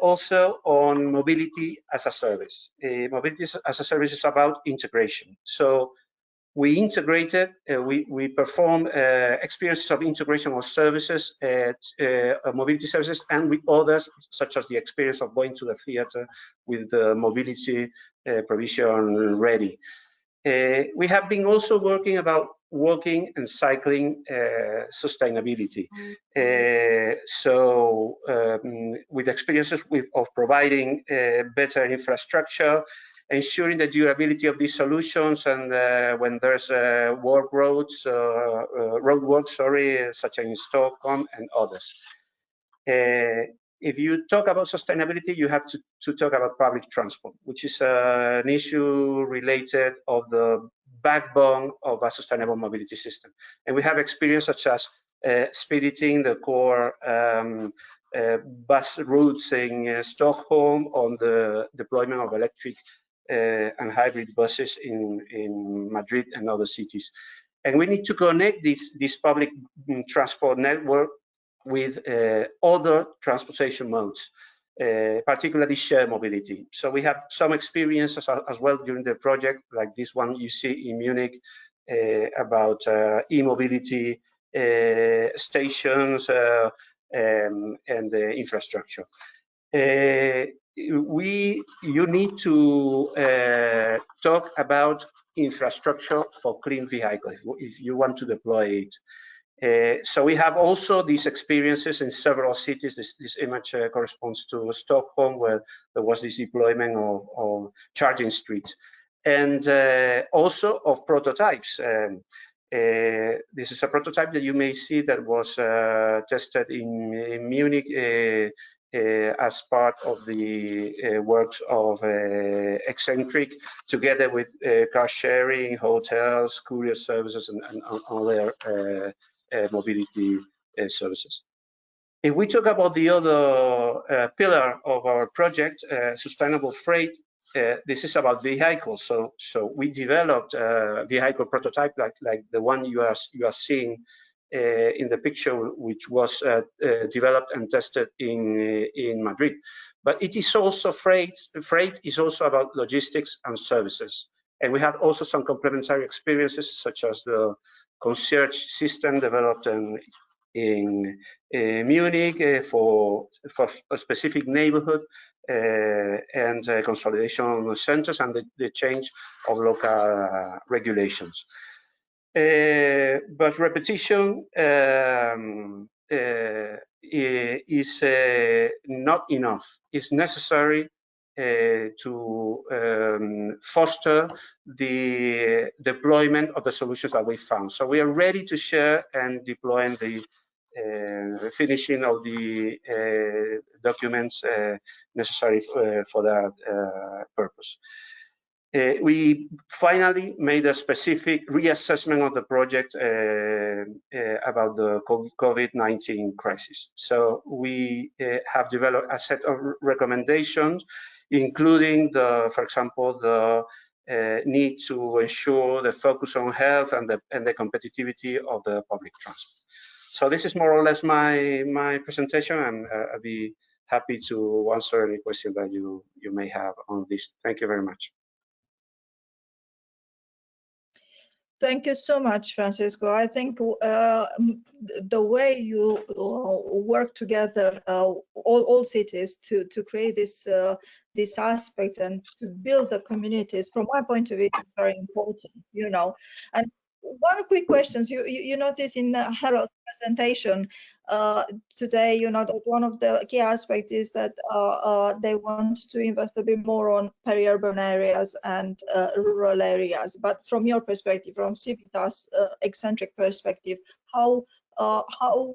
also on mobility as a service. Mobility as a service is about integration. So we integrated, we perform experiences of integration of services, mobility services, and with others, such as the experience of going to the theater with the mobility provision ready. We have been also working about walking and cycling sustainability. With experiences of providing better infrastructure, ensuring the durability of these solutions, and when there's roadworks, such as in Stockholm and others. If you talk about sustainability, you have to talk about public transport, which is an issue related of the backbone of a sustainable mobility system. And we have experience such as spiriting the core bus routes in Stockholm, on the deployment of electric and hybrid buses in Madrid and other cities. And we need to connect this public transport network with other transportation modes, particularly shared mobility. So we have some experiences as well during the project, like this one you see in Munich, about e-mobility stations and the infrastructure. You need to talk about infrastructure for clean vehicles if you want to deploy it. So we have also these experiences in several cities. This image corresponds to Stockholm, where there was this deployment of charging streets, and also of prototypes. This is a prototype that you may see that was tested in Munich as part of the works of ECCENTRIC, together with car sharing, hotels, courier services, and other mobility services. If we talk about the other pillar of our project, sustainable freight, this is about vehicles. So we developed a vehicle prototype like the one you are seeing in the picture, which was developed and tested in Madrid. But it is also freight. Freight is also about logistics and services. And we have also some complementary experiences, such as the concierge system developed in Munich for a specific neighborhood, and consolidation centers, and the change of local regulations. But repetition is not enough. It's necessary to foster the deployment of the solutions that we found. So we are ready to share and deploy the finishing of the documents necessary for that purpose. We finally made a specific reassessment of the project about the COVID-19 crisis. So we have developed a set of recommendations, including for example, the need to ensure the focus on health and the competitivity of the public transport. So this is more or less my presentation, and I'll be happy to answer any question that you may have on this. Thank you very much. Thank you so much, Francisco. I think the way you work together, all cities, to create this aspect and to build the communities, from my point of view, is very important. You know, and one quick question: you notice in Herald's presentation today, you know, that one of the key aspects is that they want to invest a bit more on peri-urban areas and rural areas. But from your perspective, from CIVITAS ECCENTRIC perspective, how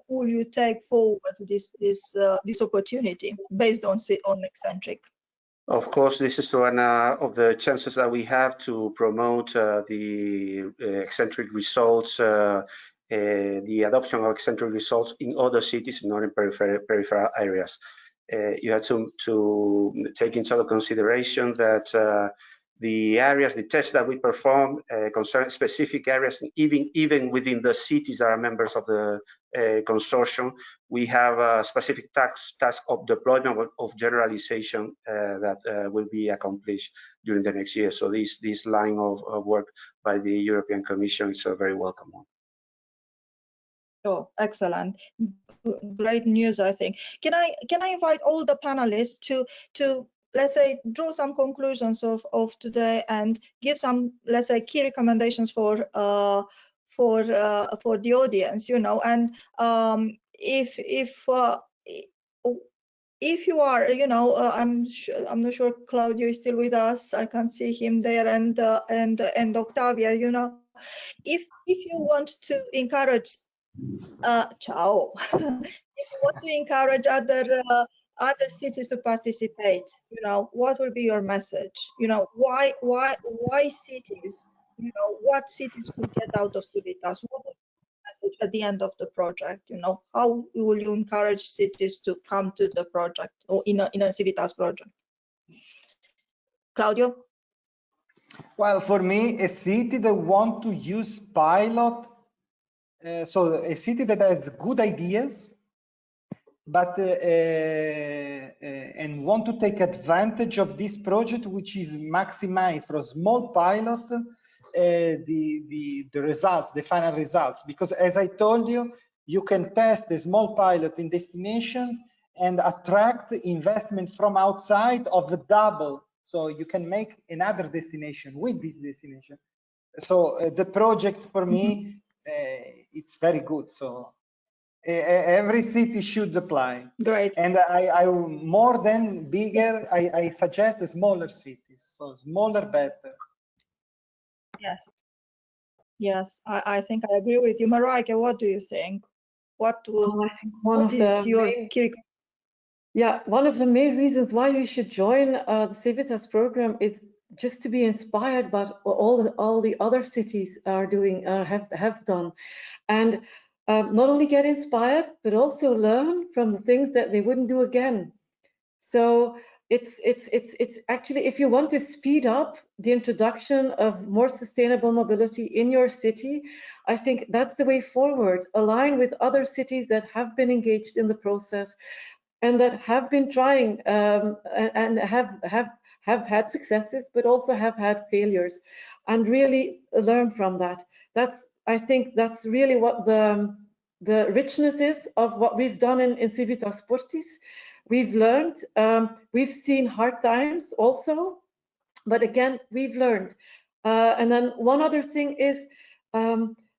will you take forward this opportunity based on ECCENTRIC? Of course, this is one of the chances that we have to promote the ECCENTRIC results, the adoption of ECCENTRIC results in other cities, not in peripheral areas. You have to take into consideration that the tests that we perform concern specific areas, and even within the cities that are members of the consortium, we have a specific task of deployment of generalization that will be accomplished during the next year. So this line of work by the European Commission is a very welcome one. Oh, excellent. Great news, I think. Can I invite all the panelists to let's say draw some conclusions of today and give some, let's say, key recommendations for the audience, you know, and if you are, you know, I'm not sure Claudio is still with us. I can't see him there, and Octavia, you know, if you want to encourage ciao. If you want to encourage other cities to participate, you know, what will be your message? You know, why cities? You know, what cities could get out of CIVITAS? What will be the message at the end of the project? You know, how will you encourage cities to come to the project or in a CIVITAS project? Claudio? Well, for me, a city that want to use pilot, so a city that has good ideas, but and want to take advantage of this project, which is maximize for a small pilot the results, the final results. Because as I told you, you can test the small pilot in destinations and attract investment from outside of the double. So you can make another destination with this destination. So the project for me, it's very good. So every city should apply. Great. And I more than bigger, I suggest the smaller cities. So smaller, better. Yes, I think I agree with you. Marieke, what do you think? What is your key? Yeah, one of the main reasons why you should join the CIVITAS program is just to be inspired by all the other cities are doing, have done, and not only get inspired, but also learn from the things that they wouldn't do again. So it's actually, if you want to speed up the introduction of more sustainable mobility in your city, I think that's the way forward. Align with other cities that have been engaged in the process and that have been trying and have have had successes, but also have had failures, and really learn from that. I think that's really what the richness is of what we've done in CIVITAS PORTIS. We've learned, we've seen hard times also, but again, we've learned. And then one other thing is,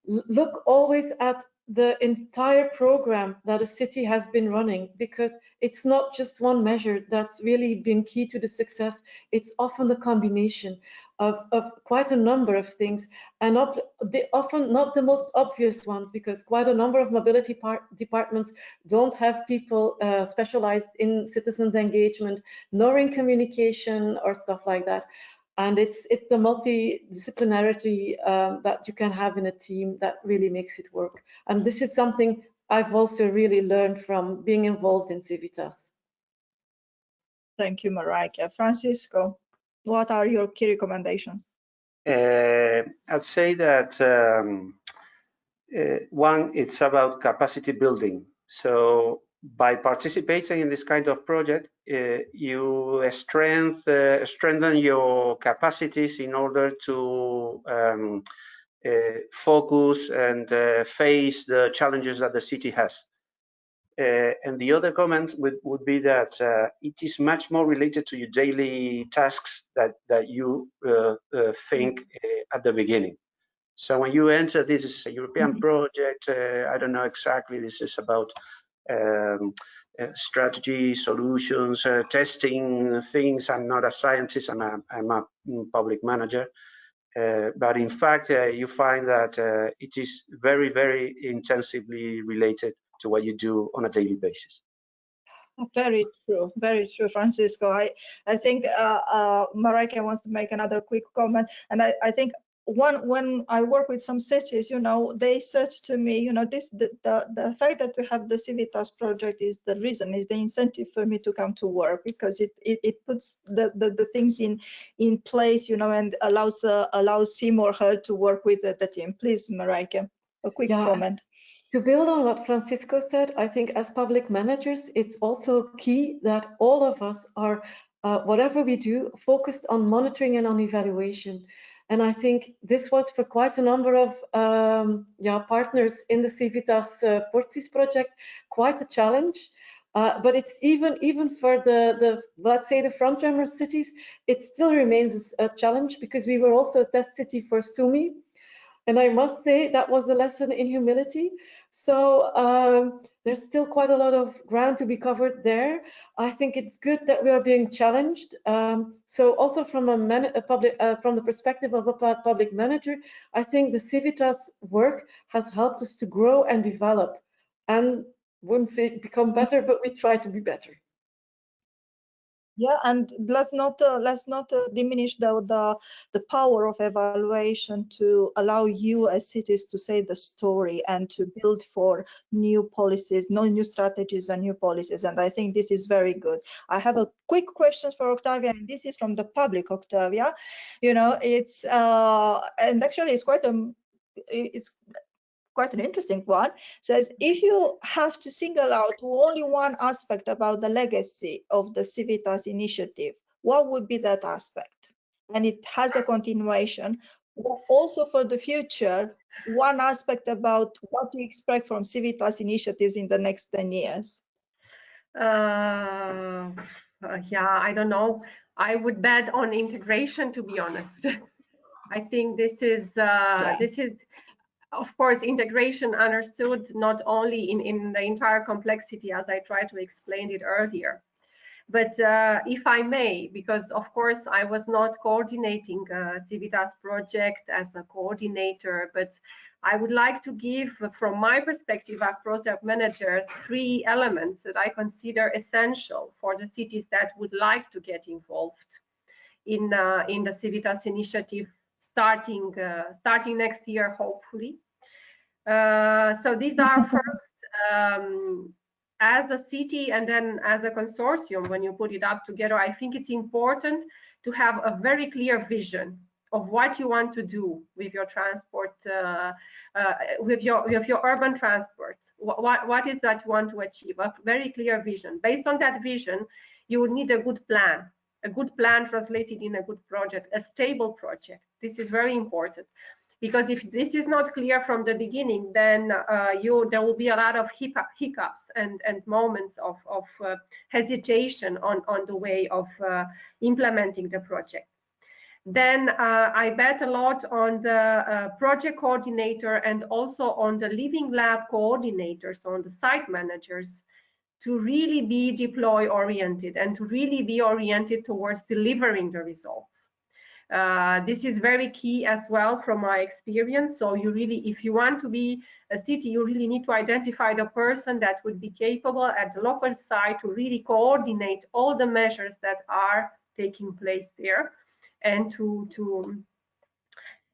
look always at the entire program that a city has been running, because it's not just one measure that's really been key to the success. It's often the combination of quite a number of things, and often not the most obvious ones, because quite a number of mobility departments don't have people specialized in citizens engagement, nor in communication or stuff like that. And it's the multidisciplinarity that you can have in a team that really makes it work. And this is something I've also really learned from being involved in CIVITAS. Thank you, Marijke. Francisco, what are your key recommendations? I'd say that one, it's about capacity building. So by participating in this kind of project, you strengthen your capacities in order to focus and face the challenges that the city has. And the other comment would be that it is much more related to your daily tasks that you think at the beginning. So when you enter, this is a European project, I don't know exactly, this is about strategy, solutions, testing things. I'm not a scientist, I'm a public manager. But in fact, you find that it is very, very intensively related to what you do on a daily basis. Very true, Francisco. I think Marijke wants to make another quick comment, and I think when I work with some cities, you know, they said to me, you know, the fact that we have the CIVITAS project is the reason, is the incentive for me to come to work, because it puts the things in place, you know, and allows him or her to work with the team. Please, Marijke, a quick comment. To build on what Francisco said, I think as public managers, it's also key that all of us are, whatever we do, focused on monitoring and on evaluation. And I think this was for quite a number of partners in the CIVITAS PORTIS project, quite a challenge. But it's even for the let's say the front-runner cities, it still remains a challenge, because we were also a test city for SUMI. And I must say that was a lesson in humility. So there's still quite a lot of ground to be covered there. I think it's good that we are being challenged. So also from from the perspective of a public manager, I think the CIVITAS work has helped us to grow and develop. And wouldn't say become better, but we try to be better. Yeah, and let's not diminish the power of evaluation to allow you as cities to say the story and to build for new policies, new strategies and new policies. And I think this is very good. I have a quick question for Octavia, and this is from the public, Octavia. You know, it's and actually it's quite an interesting one. Says, if you have to single out only one aspect about the legacy of the CIVITAS initiative, what would be that aspect? And it has a continuation. Also for the future, one aspect about what you expect from CIVITAS initiatives in the next 10 years. Yeah, I don't know. I would bet on integration, to be honest. I think this is of course, integration understood not only in the entire complexity, as I tried to explain it earlier, but if I may, because of course I was not coordinating CIVITAS project as a coordinator, but I would like to give, from my perspective as project manager, 3 elements that I consider essential for the cities that would like to get involved in the CIVITAS initiative, starting next year, hopefully. So these are first, as a city and then as a consortium, when you put it up together, I think it's important to have a very clear vision of what you want to do with your transport, with your urban transport. What is that you want to achieve? A very clear vision. Based on that vision, you would need a good plan. a good plan translated in a good project, a stable project. This is very important, because if this is not clear from the beginning, then there will be a lot of hiccups and moments of hesitation on the way of implementing the project. Then I bet a lot on the project coordinator and also on the Living Lab coordinators, on the site managers, to really be deploy oriented and to really be oriented towards delivering the results. This is very key as well from my experience. So you really, if you want to be a city, you really need to identify the person that would be capable at the local site to really coordinate all the measures that are taking place there. And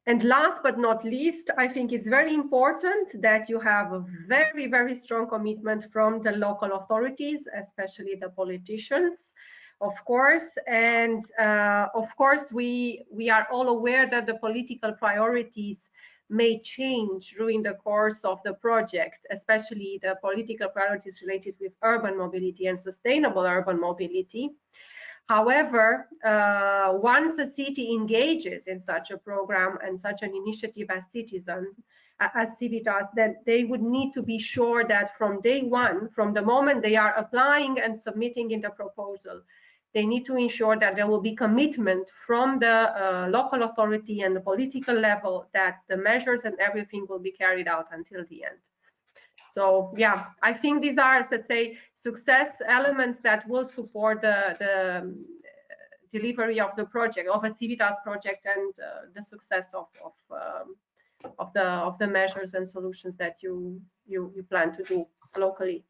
and last but not least, I think it's very important that you have a very, very strong commitment from the local authorities, especially the politicians, of course. And of course, we are all aware that the political priorities may change during the course of the project, especially the political priorities related with urban mobility and sustainable urban mobility. However, once a city engages in such a program and such an initiative as citizens, as CIVITAS, then they would need to be sure that from day one, from the moment they are applying and submitting in the proposal, they need to ensure that there will be commitment from the local authority and the political level that the measures and everything will be carried out until the end. So yeah, I think these are, let's say, success elements that will support the delivery of the project, of a CIVITAS project, and the success of the measures and solutions that you plan to do locally.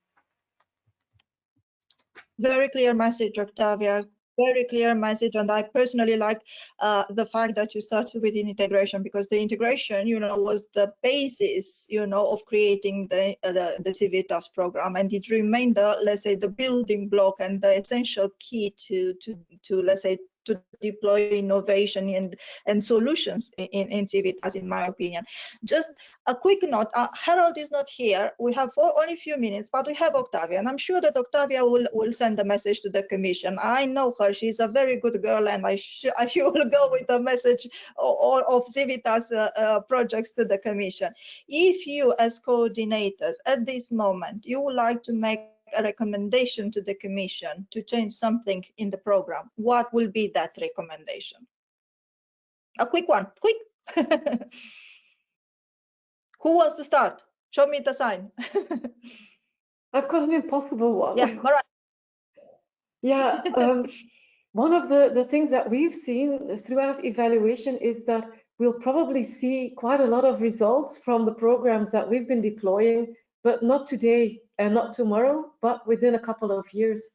Very clear message, Octavia. Very clear message, and I personally like the fact that you started with integration, because the integration, was the basis, of creating the CIVITAS program, and it remained the, let's say, the building block and the essential key to let's say, to deploy innovation and solutions in CIVITAS, in my opinion. Just a quick note, Herald is not here. We have only a few minutes, but we have Octavia, and I'm sure that Octavia will send a message to the Commission. I know her, she's a very good girl, and she will go with a message of CIVITAS projects to the Commission. If you, as coordinators, at this moment, you would like to make a recommendation to the Commission to change something in the program, what will be that recommendation? A quick one, quick. Who wants to start? Show me the sign. I've got an impossible one. Yeah, Mariah. Yeah, one of the things that we've seen throughout evaluation is that we'll probably see quite a lot of results from the programs that we've been deploying, but not today and not tomorrow, but within a couple of years.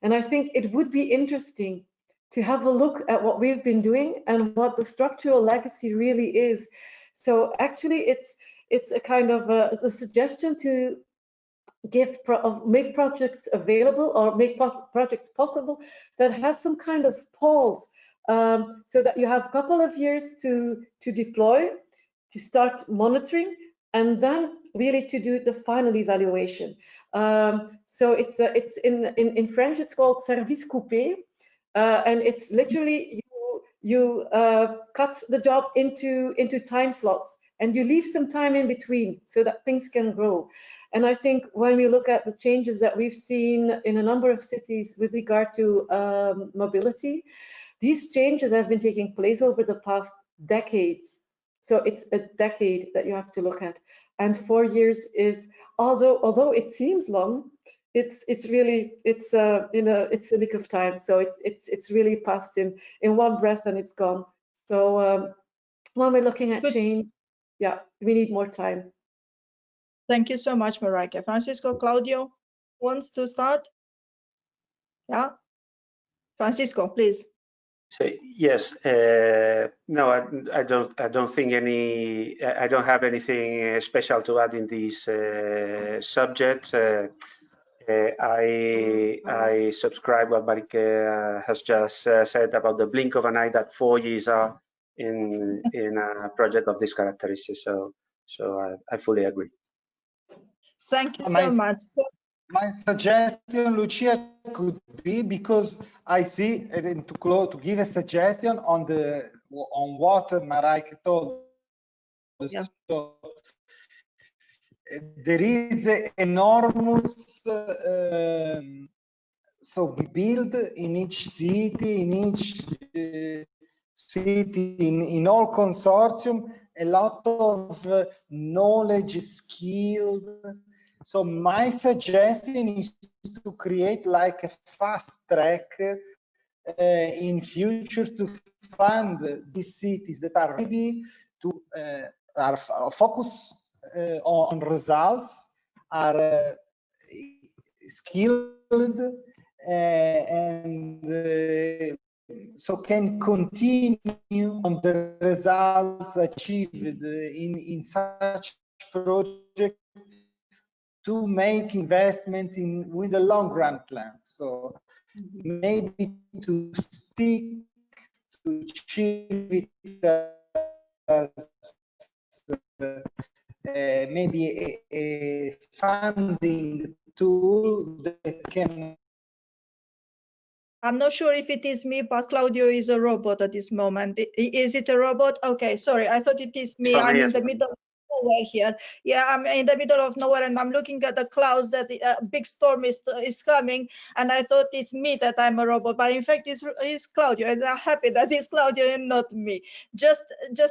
And I think it would be interesting to have a look at what we've been doing and what the structural legacy really is. So actually it's a kind of a suggestion to make projects available or make projects possible that have some kind of pause, so that you have a couple of years to deploy, to start monitoring, and then really to do the final evaluation. So it's in French, it's called service coupé, and it's literally you cut the job into time slots, and you leave some time in between so that things can grow. And I think when we look at the changes that we've seen in a number of cities with regard to mobility, these changes have been taking place over the past decades. So it's a decade that you have to look at, and 4 years is, although it seems long, it's really it's a nick of time. So it's really passed in one breath and it's gone. So when we're looking at change, yeah, we need more time. Thank you so much, Mariah. Francisco, Claudio wants to start? Yeah, Francisco, please. Yes. No, I don't think I don't have anything special to add in this subject. I subscribe what Marike has just said about the blink of an eye that 4 years are in a project of this characteristic. So I fully agree. Thank you so much. My suggestion, Lucia, could be, because I see, and to give a suggestion on what Mareike told us. Yeah. So, there is enormous so we build in each city, in all consortium, a lot of knowledge, skill. So my suggestion is to create like a fast track in future to fund these cities that are ready to are focus on results, are skilled, and so can continue on the results achieved in such project to make investments with a long run plan. So maybe to stick to CIVITAS, maybe a funding tool that can. I'm not sure if it is me, but Claudio is a robot at this moment. Is it a robot? Okay, sorry, I thought it is me. I'm in the middle of nowhere here. Yeah, I'm in the middle of nowhere, and I'm looking at the clouds that a big storm is coming, and I thought it's me that I'm a robot, but in fact it's Claudio, and I'm happy that it's Claudio and not me. Just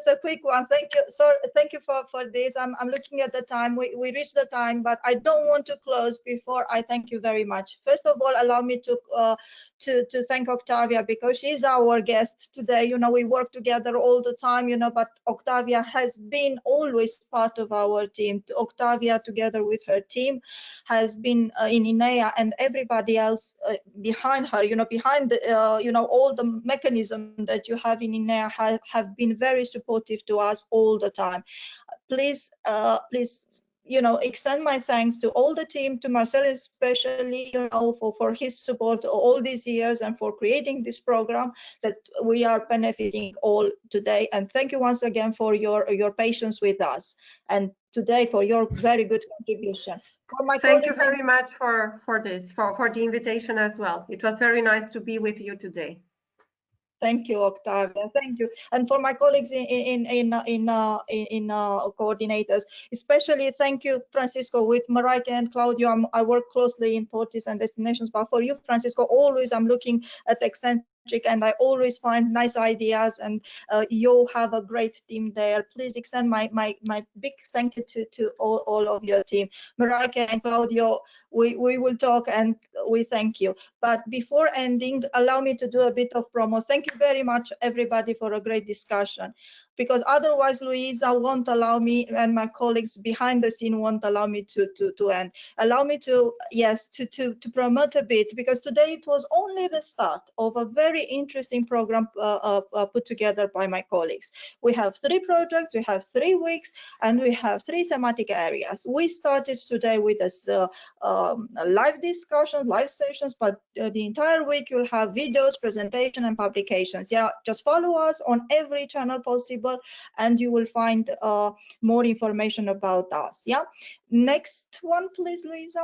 a quick one. Thank you. So thank you for this. I'm looking at the time. We reached the time, but I don't want to close before I thank you very much. First of all, allow me to thank Octavia, because she's our guest today. You know, we work together all the time, you know, but Octavia has been always part of our team. Octavia, together with her team, has been in INEA, and everybody else behind her, you know, behind the, you know, all the mechanism that you have in INEA have been very supportive to us all the time. Please, you know, extend my thanks to all the team, to Marcel especially, you know, for his support all these years and for creating this program that we are benefiting all today. And thank you once again for your patience with us, and today for your very good contribution. For my Thank you very much for the invitation as well. It was very nice to be with you today. Thank you, Octavia. Thank you, and for my colleagues in coordinators, especially thank you, Francisco. With Mareike and Claudio, I work closely in PORTIS and destinations. But for you, Francisco, always I'm looking at ECCENTRIC, and I always find nice ideas, and you have a great team there. Please extend my big thank you to all of your team. Mareike and Claudio, we will talk, and we thank you. But before ending, allow me to do a bit of promo. Thank you very much, everybody, for a great discussion, because otherwise Luisa won't allow me, and my colleagues behind the scene won't allow me to end. Allow me to, yes, to promote a bit, because today it was only the start of a very interesting program put together by my colleagues. We have 3 projects, we have 3 weeks, and we have 3 thematic areas. We started today with this live discussions, live sessions, but the entire week you'll have videos, presentation, and publications. Yeah, just follow us on every channel possible, and you will find more information about us. Yeah, next one, please, Luisa.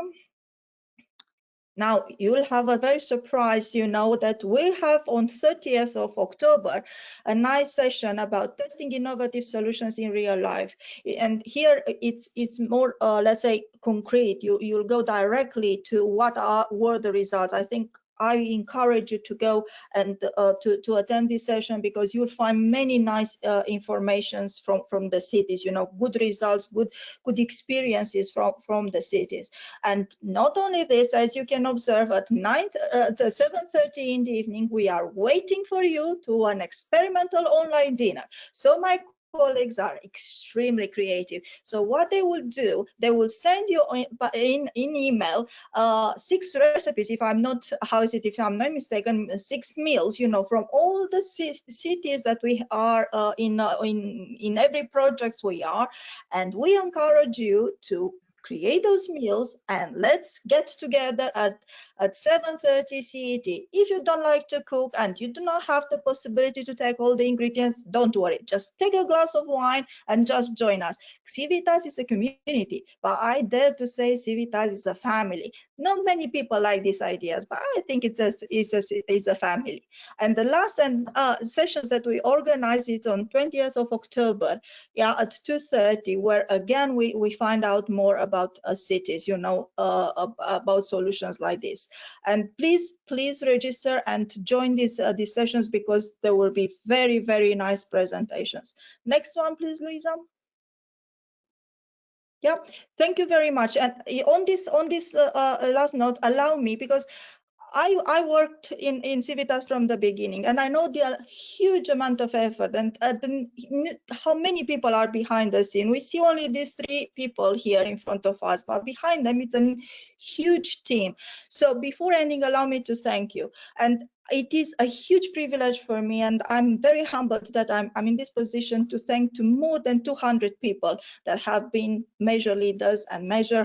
Now you'll have a very surprise, you know, that we have on 30th of October a nice session about testing innovative solutions in real life. And here it's more, let's say, concrete. You'll go directly to what were the results. I think I encourage you to go and to attend this session, because you'll find many nice informations from the cities, you know, good results, good experiences from the cities. And not only this, as you can observe, at 7:30 in the evening, we are waiting for you to an experimental online dinner. So my colleagues are extremely creative. So what they will do, they will send you in email 6 recipes, if I'm not, if I'm not mistaken, 6 meals, you know, from all the cities that we are in every project we are, and we encourage you to create those meals, and let's get together at 7:30 CET. If you don't like to cook and you do not have the possibility to take all the ingredients, don't worry. Just take a glass of wine and just join us. CIVITAS is a community, but I dare to say CIVITAS is a family. Not many people like these ideas, but I think it's a family. And the last sessions that we organize is on 20th of October, at 2:30, where again we find out more about cities, about solutions like this. And please register and join these sessions, because there will be very, very nice presentations. Next one, please, Luisa. Yeah, thank you very much. And on this last note, allow me, because I worked in CIVITAS from the beginning, and I know the huge amount of effort and how many people are behind the scene. We see only these 3 people here in front of us, but behind them it's a huge team. So before ending, allow me to thank you. And it is a huge privilege for me, and I'm very humbled that I'm in this position to thank to more than 200 people that have been major leaders and major,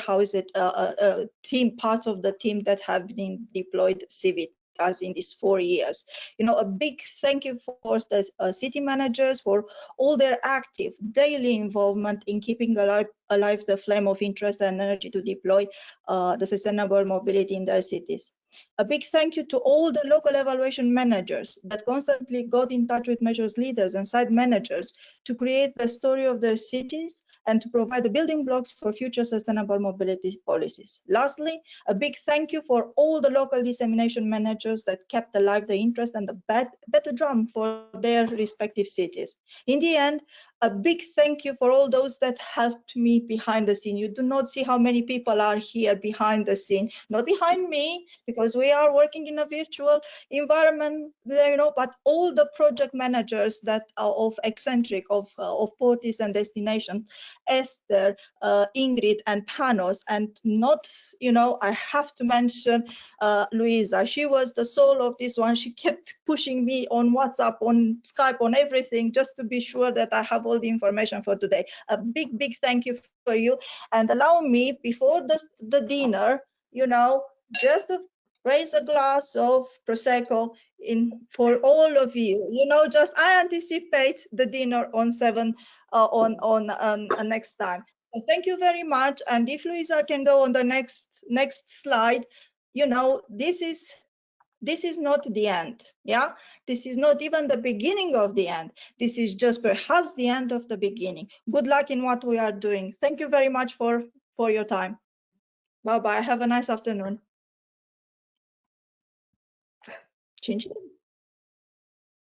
team, parts of the team that have been deployed CIVITAS in these 4 years. A big thank you for the city managers for all their active daily involvement in keeping alive the flame of interest and energy to deploy the sustainable mobility in their cities. A big thank you to all the local evaluation managers that constantly got in touch with measures leaders and site managers to create the story of their cities and to provide the building blocks for future sustainable mobility policies. Lastly, a big thank you for all the local dissemination managers that kept alive the interest and the better drum for their respective cities. In the end, a big thank you for all those that helped me behind the scene. You do not see how many people are here behind the scene, not behind me, because we are working in a virtual environment, but all the project managers that are of ECCENTRIC, of PORTIS and Destination, Esther, Ingrid, and Panos, and not, I have to mention Luisa. She was the soul of this one. She kept pushing me on WhatsApp, on Skype, on everything, just to be sure that I have all the information for today. A big, big thank you for you. And allow me, before the dinner, just to raise a glass of Prosecco for all of you. Just I anticipate the dinner on 7 next time. So thank you very much. And if Luisa can go on the next slide, this is not the end. Yeah, this is not even the beginning of the end. This is just perhaps the end of the beginning. Good luck in what we are doing. Thank you very much for your time. Bye bye. Have a nice afternoon. Chin chin.